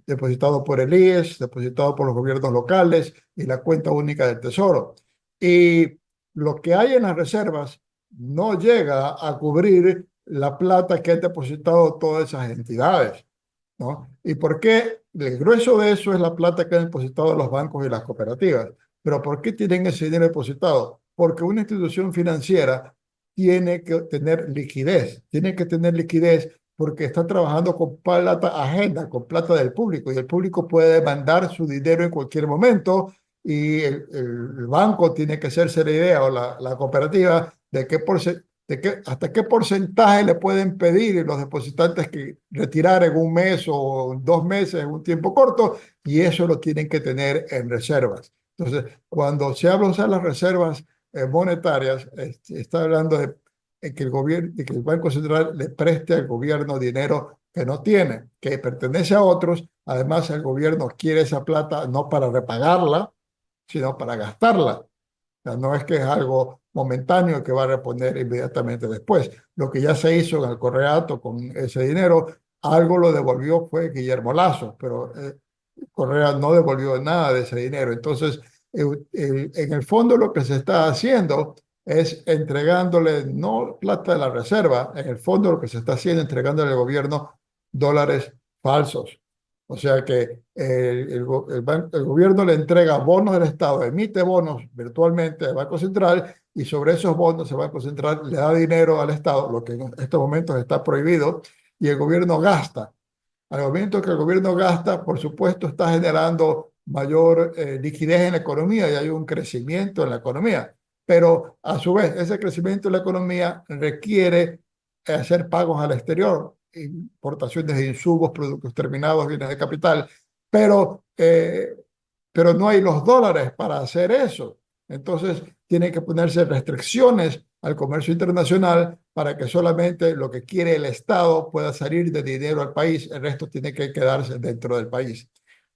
depositado por el IES, depositado por los gobiernos locales y la cuenta única del Tesoro. Y lo que hay en las reservas no llega a cubrir la plata que han depositado todas esas entidades, ¿no? ¿Y por qué? El grueso de eso es la plata que han depositado los bancos y las cooperativas. ¿Pero por qué tienen ese dinero depositado? Porque una institución financiera tiene que tener liquidez porque está trabajando con plata ajena, con plata del público, y el público puede demandar su dinero en cualquier momento, y el banco tiene que hacerse la idea, o la cooperativa, de hasta qué porcentaje le pueden pedir los depositantes que retirar en un mes o 2 meses, en un tiempo corto, y eso lo tienen que tener en reservas. Entonces, cuando se habla de usar las reservas monetarias, está hablando de que que el Banco Central le preste al gobierno dinero que no tiene, que pertenece a otros. Además, el gobierno quiere esa plata no para repagarla, sino para gastarla. O sea, no es que es algo momentáneo que va a reponer inmediatamente después. Lo que ya se hizo en el Correato con ese dinero, algo lo devolvió fue Guillermo Lasso, pero Correa no devolvió nada de ese dinero. Entonces, en el fondo lo que se está haciendo es entregándole no plata de la reserva, en el fondo lo que se está haciendo es entregándole al gobierno dólares falsos. O sea que el gobierno le entrega bonos del Estado, emite bonos virtualmente al Banco Central, y sobre esos bonos el Banco Central le da dinero al Estado, lo que en estos momentos está prohibido, y el gobierno gasta. Al momento que el gobierno gasta, por supuesto, está generando mayor liquidez en la economía y hay un crecimiento en la economía. Pero a su vez, ese crecimiento en la economía requiere hacer pagos al exterior, importaciones de insumos, productos terminados, bienes de capital, pero, pero no hay los dólares para hacer eso. Entonces, tiene que ponerse restricciones al comercio internacional para que solamente lo que quiere el Estado pueda salir de dinero al país, el resto tiene que quedarse dentro del país.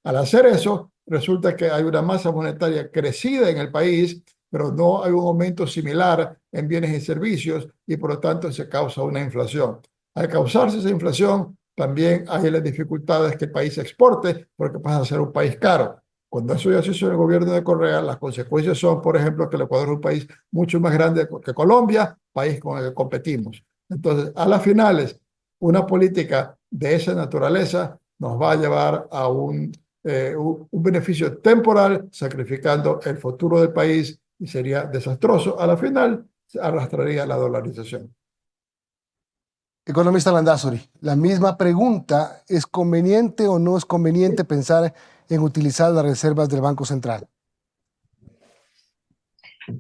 Al hacer eso, resulta que hay una masa monetaria crecida en el país, pero no hay un aumento similar en bienes y servicios, y por lo tanto se causa una inflación. Al causarse esa inflación, también hay las dificultades que el país exporte, porque pasa a ser un país caro. Cuando eso ya se hizo en el gobierno de Correa, las consecuencias son, por ejemplo, que el Ecuador es un país mucho más grande que Colombia, país con el que competimos. Entonces, a las finales, una política de esa naturaleza nos va a llevar a un beneficio temporal, sacrificando el futuro del país, y sería desastroso. A la final, se arrastraría la dolarización. Economista Landázuri, la misma pregunta: ¿es conveniente o no es conveniente pensar en utilizar las reservas del Banco Central?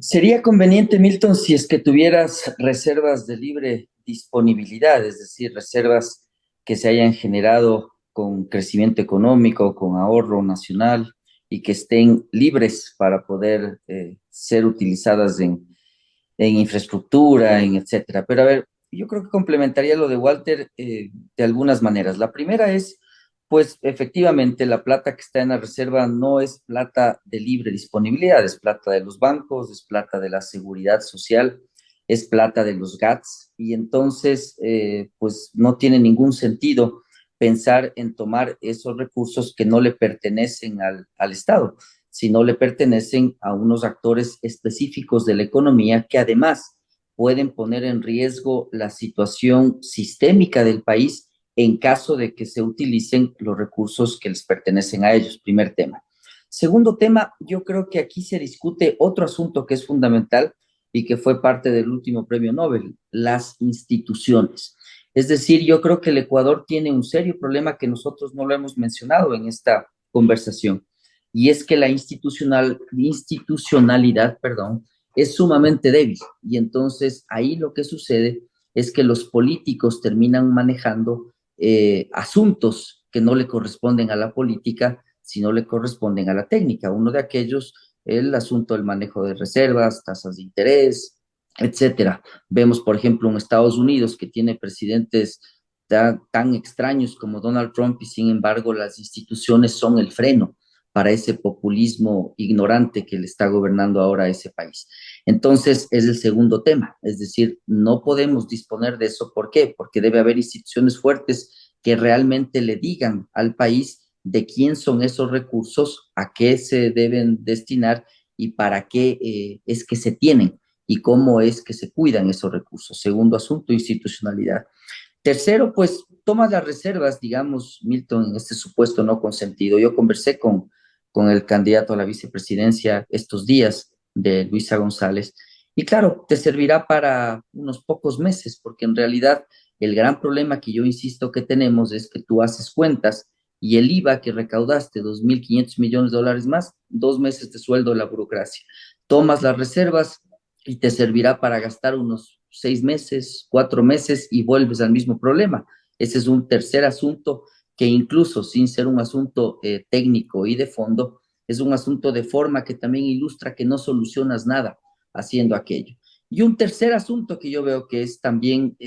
Sería conveniente, Milton, si es que tuvieras reservas de libre disponibilidad, es decir, reservas que se hayan generado con crecimiento económico, con ahorro nacional, y que estén libres para poder ser utilizadas en infraestructura, en etcétera. Pero a ver, yo creo que complementaría lo de Walter de algunas maneras. La primera es, pues efectivamente, la plata que está en la reserva no es plata de libre disponibilidad, es plata de los bancos, es plata de la seguridad social, es plata de los GATS, y entonces, pues no tiene ningún sentido pensar en tomar esos recursos que no le pertenecen al Estado, sino le pertenecen a unos actores específicos de la economía que además pueden poner en riesgo la situación sistémica del país en caso de que se utilicen los recursos que les pertenecen a ellos. Primer tema. Segundo tema, yo creo que aquí se discute otro asunto que es fundamental, y que fue parte del último premio Nobel, las instituciones. Es decir, yo creo que el Ecuador tiene un serio problema que nosotros no lo hemos mencionado en esta conversación, y es que la institucionalidad, perdón, es sumamente débil. Y entonces ahí lo que sucede es que los políticos terminan manejando asuntos que no le corresponden a la política, sino le corresponden a la técnica. Uno de aquellos, el asunto del manejo de reservas, tasas de interés, etcétera. Vemos, por ejemplo, en Estados Unidos que tiene presidentes tan extraños como Donald Trump y sin embargo las instituciones son el freno para ese populismo ignorante que le está gobernando ahora a ese país. Entonces, es el segundo tema, es decir, no podemos disponer de eso. ¿Por qué? Porque debe haber instituciones fuertes que realmente le digan al país de quién son esos recursos, a qué se deben destinar y para qué es que se tienen y cómo es que se cuidan esos recursos. Segundo asunto, institucionalidad. Tercero, pues toma las reservas, digamos, Milton, en este supuesto no consentido. Yo conversé con el candidato a la vicepresidencia estos días de Luisa González, y claro, te servirá para unos pocos meses, porque en realidad el gran problema que yo insisto que tenemos es que tú haces cuentas y el IVA que recaudaste, 2.500 millones de dólares más, 2 meses de sueldo de la burocracia. Tomas las reservas y te servirá para gastar unos 6 meses, 4 meses y vuelves al mismo problema. Ese es un tercer asunto que incluso sin ser un asunto técnico y de fondo, es un asunto de forma que también ilustra que no solucionas nada haciendo aquello. Y un tercer asunto que yo veo que es también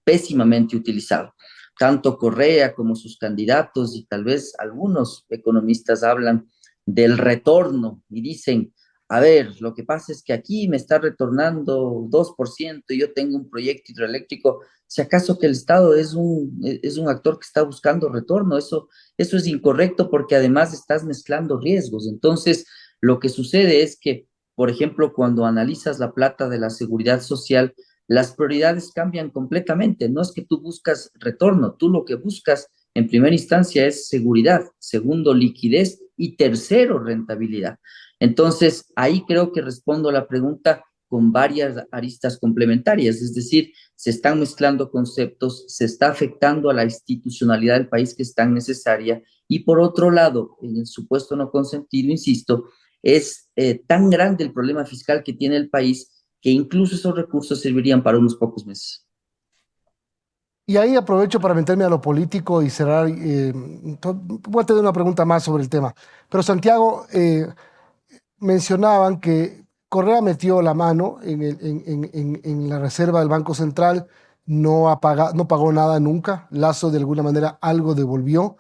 pésimamente utilizado. Tanto Correa como sus candidatos y tal vez algunos economistas hablan del retorno y dicen, a ver, lo que pasa es que aquí me está retornando 2% y yo tengo un proyecto hidroeléctrico. Si acaso que el Estado es un actor que está buscando retorno, eso es incorrecto porque además estás mezclando riesgos. Entonces, lo que sucede es que, por ejemplo, cuando analizas la plata de la seguridad social, las prioridades cambian completamente. No es que tú buscas retorno, tú lo que buscas en primera instancia es seguridad, segundo, liquidez y tercero, rentabilidad. Entonces, ahí creo que respondo a la pregunta con varias aristas complementarias, es decir, se están mezclando conceptos, se está afectando a la institucionalidad del país que es tan necesaria, y por otro lado, en el supuesto no consentido, insisto, es tan grande el problema fiscal que tiene el país que incluso esos recursos servirían para unos pocos meses. Y ahí aprovecho para meterme a lo político y cerrar. Voy a tener una pregunta más sobre el tema. Pero Santiago, mencionaban que Correa metió la mano en la reserva del Banco Central, no pagó nada nunca. Lasso de alguna manera algo devolvió,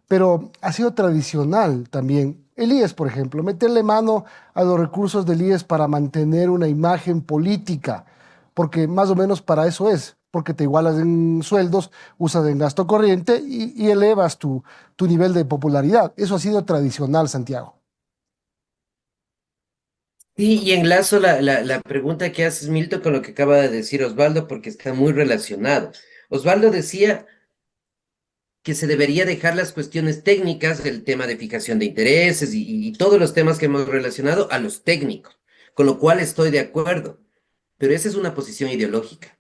pero ha sido tradicional también. El IES, por ejemplo, meterle mano a los recursos del IES para mantener una imagen política, porque más o menos para eso es, porque te igualas en sueldos, usas en gasto corriente y elevas tu nivel de popularidad. Eso ha sido tradicional, Santiago. Sí, y enlazo la pregunta que haces, Milton, con lo que acaba de decir Osvaldo, porque está muy relacionado. Osvaldo decía que se debería dejar las cuestiones técnicas, el tema de fijación de intereses y todos los temas que hemos relacionado a los técnicos, con lo cual estoy de acuerdo, pero esa es una posición ideológica.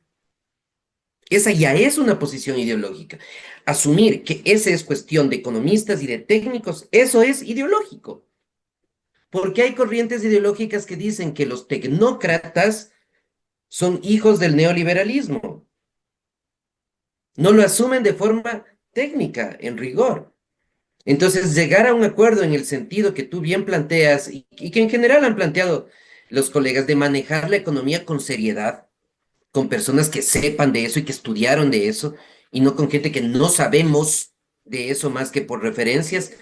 Esa ya es una posición ideológica. Asumir que esa es cuestión de economistas y de técnicos, eso es ideológico. Porque hay corrientes ideológicas que dicen que los tecnócratas son hijos del neoliberalismo. No lo asumen de forma técnica, en rigor. Entonces, llegar a un acuerdo en el sentido que tú bien planteas y que en general han planteado los colegas de manejar la economía con seriedad, con personas que sepan de eso y que estudiaron de eso, y no con gente que no sabemos de eso más que por referencias,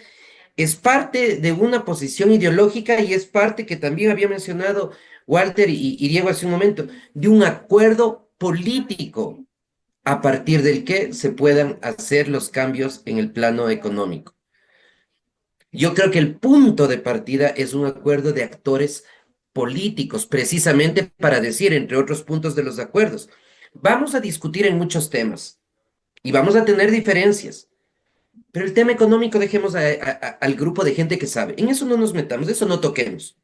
es parte de una posición ideológica y es parte que también había mencionado Walter y Diego hace un momento, de un acuerdo político a partir del que se puedan hacer los cambios en el plano económico. Yo creo que el punto de partida es un acuerdo de actores políticos, precisamente para decir, entre otros puntos de los acuerdos, vamos a discutir en muchos temas y vamos a tener diferencias, pero el tema económico dejemos al grupo de gente que sabe. En eso no nos metamos, eso no toquemos.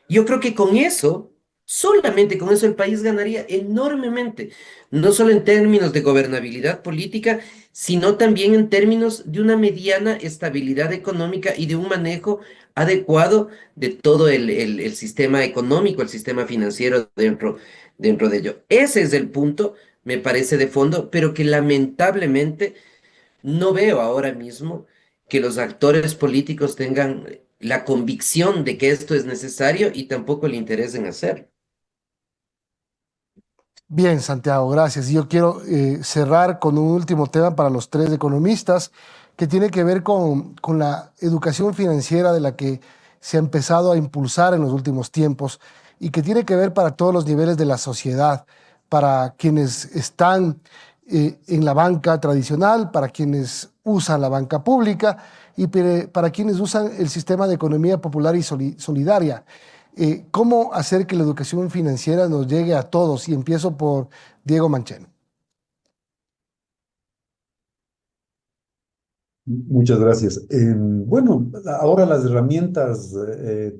Yo creo que con eso Solamente con eso el país ganaría enormemente, no solo en términos de gobernabilidad política, sino también en términos de una mediana estabilidad económica y de un manejo adecuado de todo el sistema económico, el sistema financiero dentro de ello. Ese es el punto, me parece, de fondo, pero que lamentablemente no veo ahora mismo que los actores políticos tengan la convicción de que esto es necesario y tampoco el interés en hacerlo. Bien, Santiago, gracias. Y yo quiero cerrar con un último tema para los tres economistas que tiene que ver con la educación financiera de la que se ha empezado a impulsar en los últimos tiempos y que tiene que ver para todos los niveles de la sociedad, para quienes están en la banca tradicional, para quienes usan la banca pública y para quienes usan el sistema de economía popular y solidaria. ¿Cómo hacer que la educación financiera nos llegue a todos? Y empiezo por Diego Mancheno. Muchas gracias. Bueno, ahora las herramientas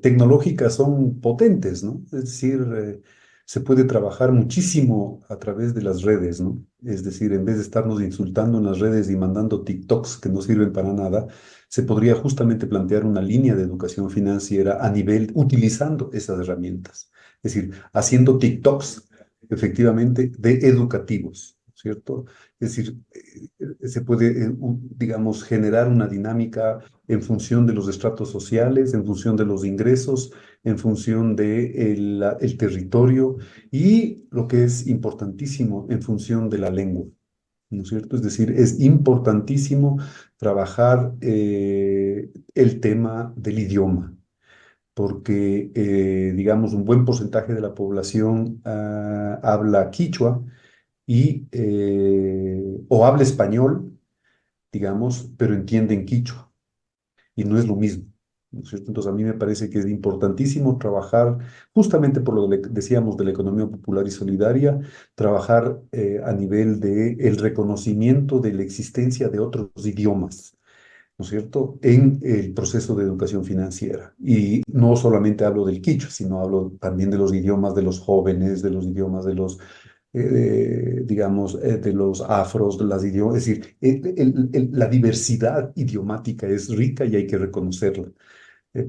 tecnológicas son potentes, ¿no? Es decir, se puede trabajar muchísimo a través de las redes, ¿no? Es decir, en vez de estarnos insultando en las redes y mandando TikToks que no sirven para nada, se podría justamente plantear una línea de educación financiera a nivel, utilizando esas herramientas. Es decir, haciendo TikToks efectivamente de educativos, ¿cierto? Es decir, se puede, digamos, generar una dinámica en función de los estratos sociales, en función de los ingresos, en función de el territorio y lo que es importantísimo, en función de la lengua, ¿no es cierto? Es decir, es importantísimo trabajar el tema del idioma, porque, digamos, un buen porcentaje de la población habla quichua o habla español, digamos, pero entienden quichua y no es lo mismo, ¿no es cierto? Entonces a mí me parece que es importantísimo trabajar, justamente por lo que decíamos de la economía popular y solidaria, trabajar a nivel de el reconocimiento de la existencia de otros idiomas, ¿no es cierto?, en el proceso de educación financiera. Y no solamente hablo del quichua, sino hablo también de los idiomas de los jóvenes, de los idiomas de los digamos, de los afros, de las idiomas, es decir, la diversidad idiomática es rica y hay que reconocerla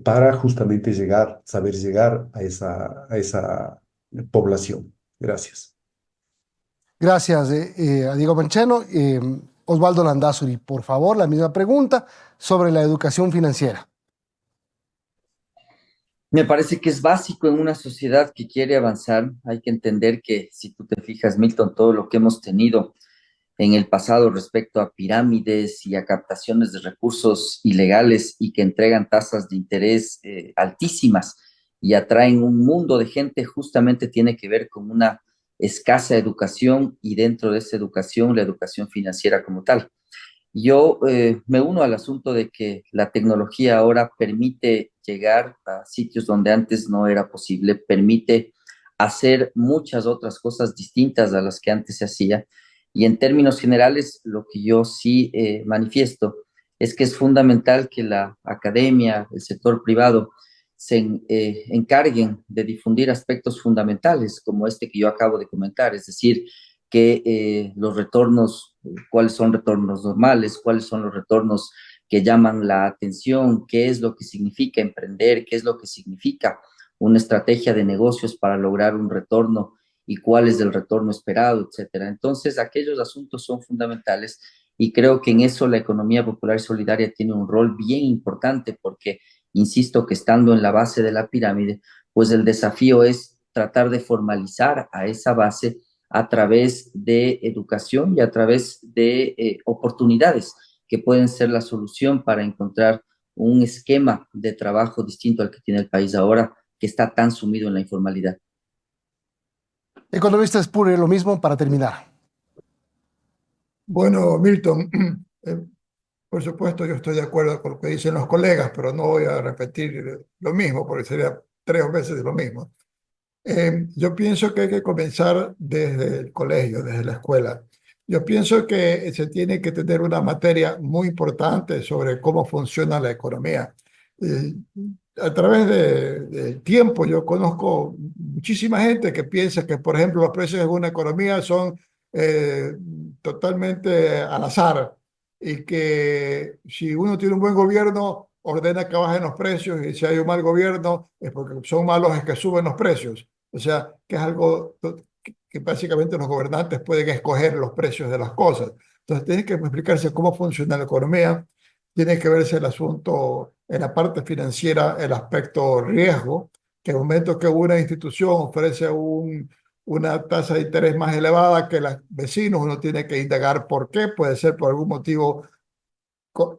para justamente llegar, saber llegar a esa población. Gracias. Gracias a Diego Mancheno. Osvaldo Landázuri, por favor, la misma pregunta sobre la educación financiera. Me parece que es básico en una sociedad que quiere avanzar. Hay que entender que, si tú te fijas, Milton, todo lo que hemos tenido en el pasado respecto a pirámides y a captaciones de recursos ilegales y que entregan tasas de interés altísimas y atraen un mundo de gente, justamente tiene que ver con una escasa educación y dentro de esa educación, la educación financiera como tal. Yo me uno al asunto de que la tecnología ahora permite llegar a sitios donde antes no era posible, permite hacer muchas otras cosas distintas a las que antes se hacía. Y en términos generales, lo que yo sí manifiesto es que es fundamental que la academia, el sector privado, se encarguen de difundir aspectos fundamentales como este que yo acabo de comentar, es decir, que los retornos, cuáles son retornos normales, cuáles son los retornos que llaman la atención, qué es lo que significa emprender, qué es lo que significa una estrategia de negocios para lograr un retorno y cuál es el retorno esperado, etcétera. Entonces, aquellos asuntos son fundamentales y creo que en eso la economía popular y solidaria tiene un rol bien importante porque, insisto, que estando en la base de la pirámide, pues el desafío es tratar de formalizar a esa base a través de educación y a través de oportunidades que pueden ser la solución para encontrar un esquema de trabajo distinto al que tiene el país ahora, que está tan sumido en la informalidad. Economista Spurrier, lo mismo para terminar. Bueno, Milton, por supuesto yo estoy de acuerdo con lo que dicen los colegas, pero no voy a repetir lo mismo porque sería 3 veces lo mismo. Yo pienso que hay que comenzar desde el colegio, desde la escuela. Yo pienso que se tiene que tener una materia muy importante sobre cómo funciona la economía. eh, a través del tiempo yo conozco muchísima gente que piensa que, por ejemplo, los precios de una economía son eh, totalmente al azar y que si uno tiene un buen gobierno ordena que bajen los precios y si hay un mal gobierno es porque son malos es que suben los precios. O sea, que es algo que básicamente los gobernantes pueden escoger los precios de las cosas. Entonces, tiene que explicarse cómo funciona la economía, tiene que verse el asunto en la parte financiera, el aspecto riesgo, que en el momento que una institución ofrece una tasa de interés más elevada que los vecinos, uno tiene que indagar por qué, puede ser por algún motivo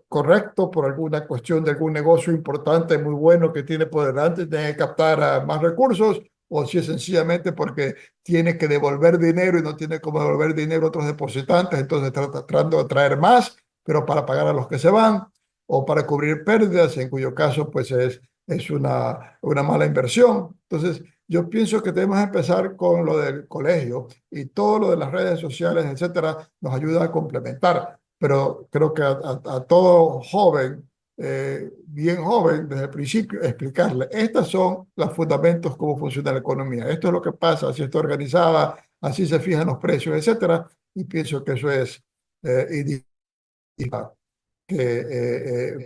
correcto, por alguna cuestión de algún negocio importante, muy bueno que tiene por delante, tiene que captar más recursos, o si es sencillamente porque tiene que devolver dinero y no tiene cómo devolver dinero a otros depositantes, entonces tratando de traer más, pero para pagar a los que se van, o para cubrir pérdidas, en cuyo caso pues es una mala inversión. Entonces, yo pienso que debemos empezar con lo del colegio y todo lo de las redes sociales, etcétera, nos ayuda a complementar. Pero creo que a todo joven, bien joven, desde el principio, explicarle, estos son los fundamentos, cómo funciona la economía. Esto es lo que pasa, así está organizada, así se fijan los precios, etcétera. Y pienso que eso es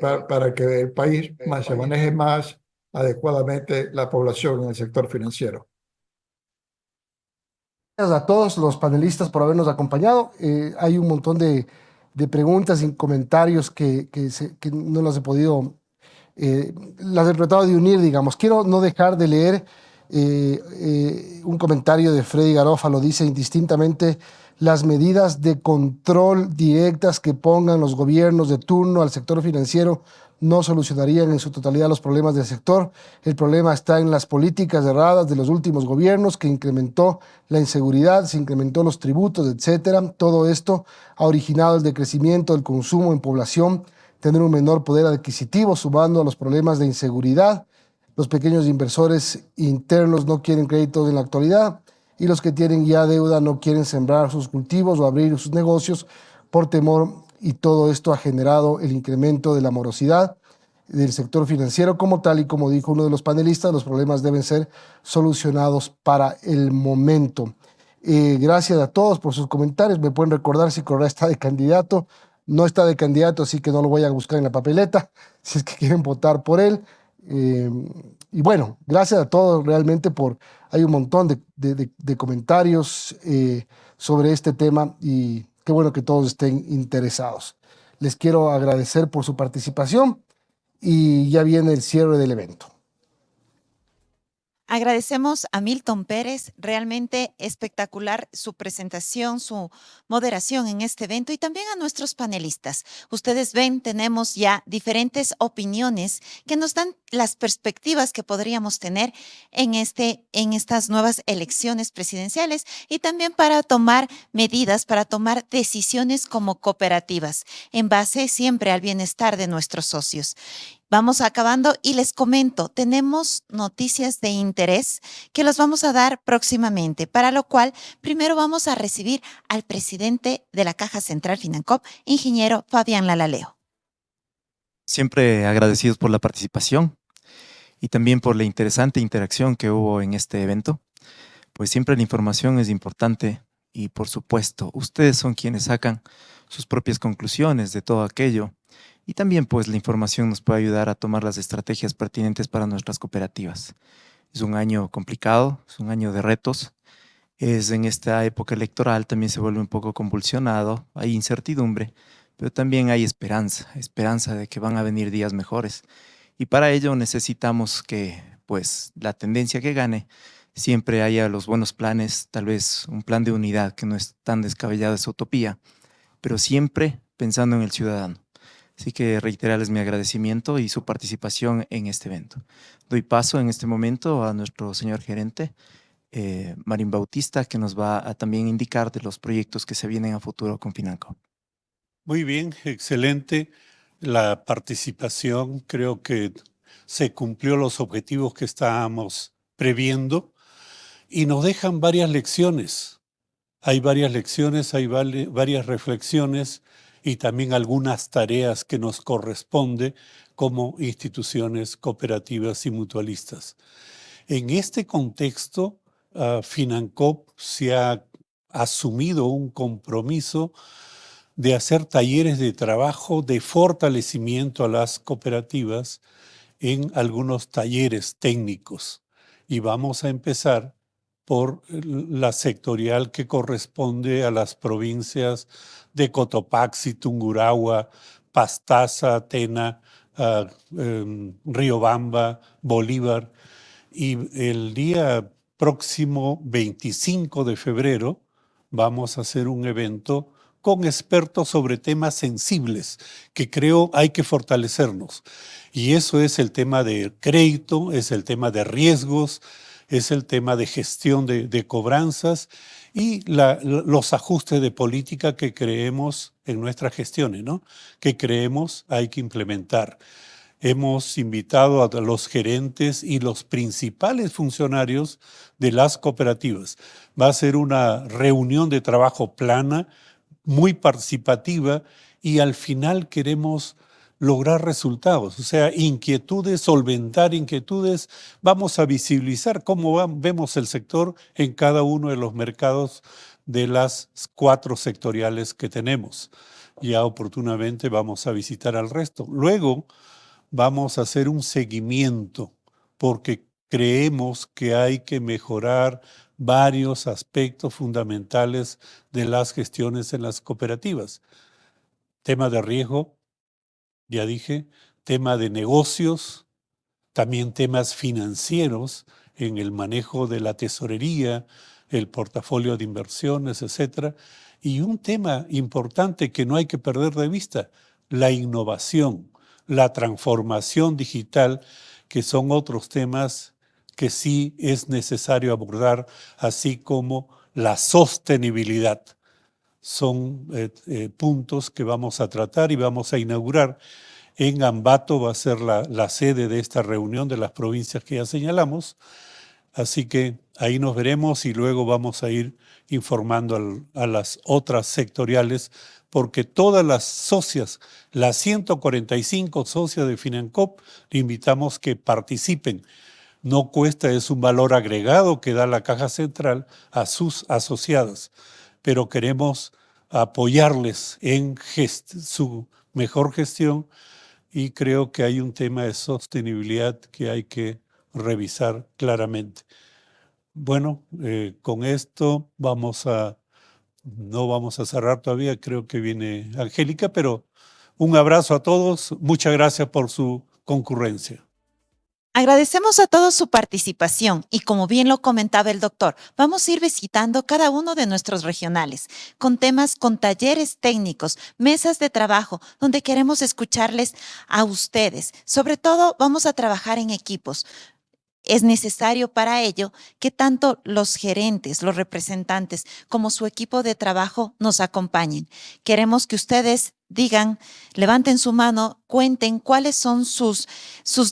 para que el país se maneje más adecuadamente la población en el sector financiero. Gracias a todos los panelistas por habernos acompañado. Hay un montón de preguntas y comentarios que no las he podido, las he tratado de unir, digamos. Quiero no dejar de leer un comentario de Freddy Garófalo. Dice: indistintamente las medidas de control directas que pongan los gobiernos de turno al sector financiero no solucionarían en su totalidad los problemas del sector. El problema está en las políticas erradas de los últimos gobiernos, que incrementó la inseguridad, se incrementó los tributos, etcétera. Todo esto ha originado el decrecimiento del consumo en población, tener un menor poder adquisitivo, sumando a los problemas de inseguridad. Los pequeños inversores internos no quieren créditos en la actualidad y los que tienen ya deuda no quieren sembrar sus cultivos o abrir sus negocios por temor, y todo esto ha generado el incremento de la morosidad del sector financiero como tal, y como dijo uno de los panelistas, los problemas deben ser solucionados para el momento. Gracias a todos por sus comentarios. Me pueden recordar si Correa está de candidato. No está de candidato, así que no lo voy a buscar en la papeleta, si es que quieren votar por él. Y bueno, gracias a todos realmente hay un montón de comentarios sobre este tema y qué bueno que todos estén interesados. Les quiero agradecer por su participación y ya viene el cierre del evento. Agradecemos a Milton Pérez, realmente espectacular su presentación, su moderación en este evento, y también a nuestros panelistas. Ustedes ven, tenemos ya diferentes opiniones que nos dan las perspectivas que podríamos tener en estas nuevas elecciones presidenciales, y también para tomar medidas, para tomar decisiones como cooperativas, en base siempre al bienestar de nuestros socios. Vamos acabando y les comento, tenemos noticias de interés que los vamos a dar próximamente, para lo cual primero vamos a recibir al presidente de la Caja Central Financop, ingeniero Fabián Lalaleo. Siempre agradecidos por la participación y también por la interesante interacción que hubo en este evento. Pues siempre la información es importante y, por supuesto, ustedes son quienes sacan sus propias conclusiones de todo aquello. Y también pues la información nos puede ayudar a tomar las estrategias pertinentes para nuestras cooperativas. Es un año complicado, es un año de retos. En esta época electoral también se vuelve un poco convulsionado, hay incertidumbre, pero también hay esperanza de que van a venir días mejores. Y para ello necesitamos que pues la tendencia que gane siempre haya los buenos planes, tal vez un plan de unidad que no es tan descabellado esa utopía, pero siempre pensando en el ciudadano. Así que reiterarles mi agradecimiento y su participación en este evento. Doy paso en este momento a nuestro señor gerente, Marín Bautista, que nos va a también indicar de los proyectos que se vienen a futuro con Financop. Muy bien, excelente la participación. Creo que se cumplió los objetivos que estábamos previendo y nos dejan varias lecciones. Hay varias lecciones, hay varias reflexiones y también algunas tareas que nos corresponde como instituciones cooperativas y mutualistas. En este contexto, FinanCoop se ha asumido un compromiso de hacer talleres de trabajo de fortalecimiento a las cooperativas en algunos talleres técnicos. Y vamos a empezar por la sectorial que corresponde a las provincias de Cotopaxi, Tungurahua, Pastaza, Tena, Riobamba, Bolívar. Y el día próximo 25 de febrero vamos a hacer un evento con expertos sobre temas sensibles que creo hay que fortalecernos. Y eso es el tema de crédito, es el tema de riesgos, es el tema de gestión de cobranzas y los ajustes de política que creemos en nuestras gestiones, ¿no? Que creemos hay que implementar. Hemos invitado a los gerentes y los principales funcionarios de las cooperativas. Va a ser una reunión de trabajo plana, muy participativa, y al final queremos lograr resultados, o sea, inquietudes, solventar inquietudes. Vamos a visibilizar cómo vemos el sector en cada uno de los mercados de las 4 sectoriales que tenemos. Ya oportunamente vamos a visitar al resto. Luego vamos a hacer un seguimiento porque creemos que hay que mejorar varios aspectos fundamentales de las gestiones en las cooperativas. Tema de riesgo, ya dije, tema de negocios, también temas financieros en el manejo de la tesorería, el portafolio de inversiones, etcétera. Y un tema importante que no hay que perder de vista, la innovación, la transformación digital, que son otros temas que sí es necesario abordar, así como la sostenibilidad. Son puntos que vamos a tratar y vamos a inaugurar. En Ambato va a ser la sede de esta reunión de las provincias que ya señalamos. Así que ahí nos veremos y luego vamos a ir informando a las otras sectoriales, porque todas las socias, las 145 socias de FinanCoop, le invitamos que participen. No cuesta, es un valor agregado que da la Caja Central a sus asociadas, pero queremos apoyarles en su mejor gestión y creo que hay un tema de sostenibilidad que hay que revisar claramente. Bueno, con esto no vamos a cerrar todavía, creo que viene Angélica, pero un abrazo a todos, muchas gracias por su concurrencia. Agradecemos a todos su participación y como bien lo comentaba el doctor, vamos a ir visitando cada uno de nuestros regionales con temas, con talleres técnicos, mesas de trabajo, donde queremos escucharles a ustedes. Sobre todo, vamos a trabajar en equipos. Es necesario para ello que tanto los gerentes, los representantes, como su equipo de trabajo nos acompañen. Queremos que ustedes digan, levanten su mano, cuenten cuáles son sus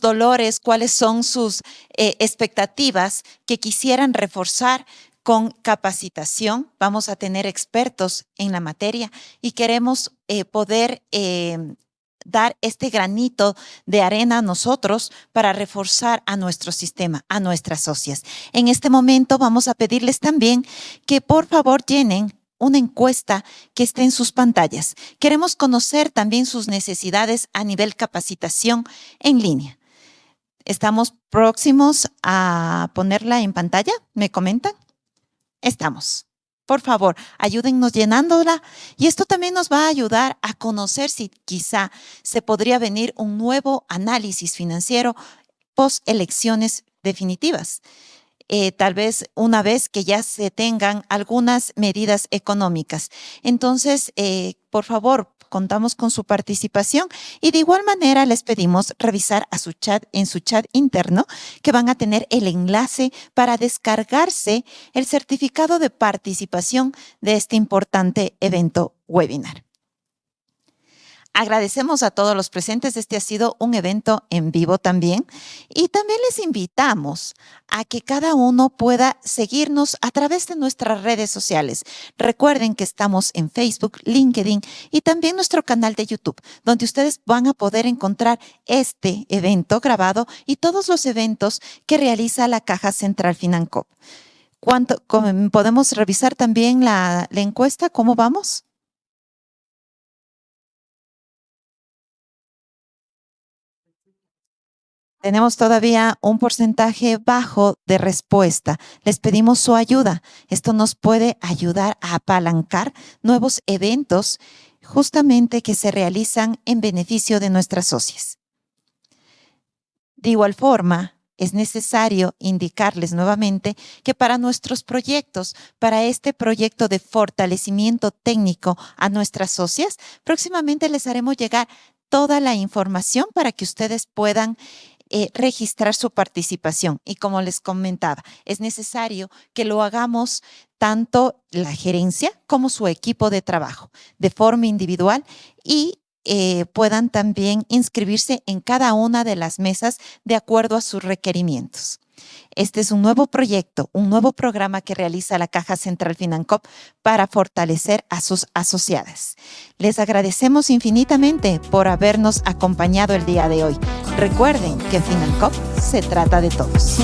dolores, cuáles son sus expectativas que quisieran reforzar con capacitación. Vamos a tener expertos en la materia y queremos poder dar este granito de arena a nosotros para reforzar a nuestro sistema, a nuestras socias. En este momento vamos a pedirles también que por favor llenen una encuesta que esté en sus pantallas. Queremos conocer también sus necesidades a nivel capacitación en línea. ¿Estamos próximos a ponerla en pantalla? ¿Me comentan? Estamos. Por favor, ayúdennos llenándola y esto también nos va a ayudar a conocer si quizá se podría venir un nuevo análisis financiero post elecciones definitivas. Tal vez una vez que ya se tengan algunas medidas económicas. Entonces, por favor, contamos con su participación y de igual manera les pedimos revisar en su chat interno que van a tener el enlace para descargarse el certificado de participación de este importante evento webinar. Agradecemos a todos los presentes. Este ha sido un evento en vivo también. Y también les invitamos a que cada uno pueda seguirnos a través de nuestras redes sociales. Recuerden que estamos en Facebook, LinkedIn y también nuestro canal de YouTube, donde ustedes van a poder encontrar este evento grabado y todos los eventos que realiza la Caja Central Financop. ¿Podemos revisar también la encuesta? ¿Cómo vamos? Tenemos todavía un porcentaje bajo de respuesta. Les pedimos su ayuda. Esto nos puede ayudar a apalancar nuevos eventos justamente que se realizan en beneficio de nuestras socias. De igual forma, es necesario indicarles nuevamente que para nuestros proyectos, para este proyecto de fortalecimiento técnico a nuestras socias, próximamente les haremos llegar toda la información para que ustedes puedan registrar su participación. Y como les comentaba, es necesario que lo hagamos tanto la gerencia como su equipo de trabajo de forma individual y puedan también inscribirse en cada una de las mesas de acuerdo a sus requerimientos. Este es un nuevo proyecto, un nuevo programa que realiza la Caja Central Financop para fortalecer a sus asociadas. Les agradecemos infinitamente por habernos acompañado el día de hoy. Recuerden que Financop se trata de todos.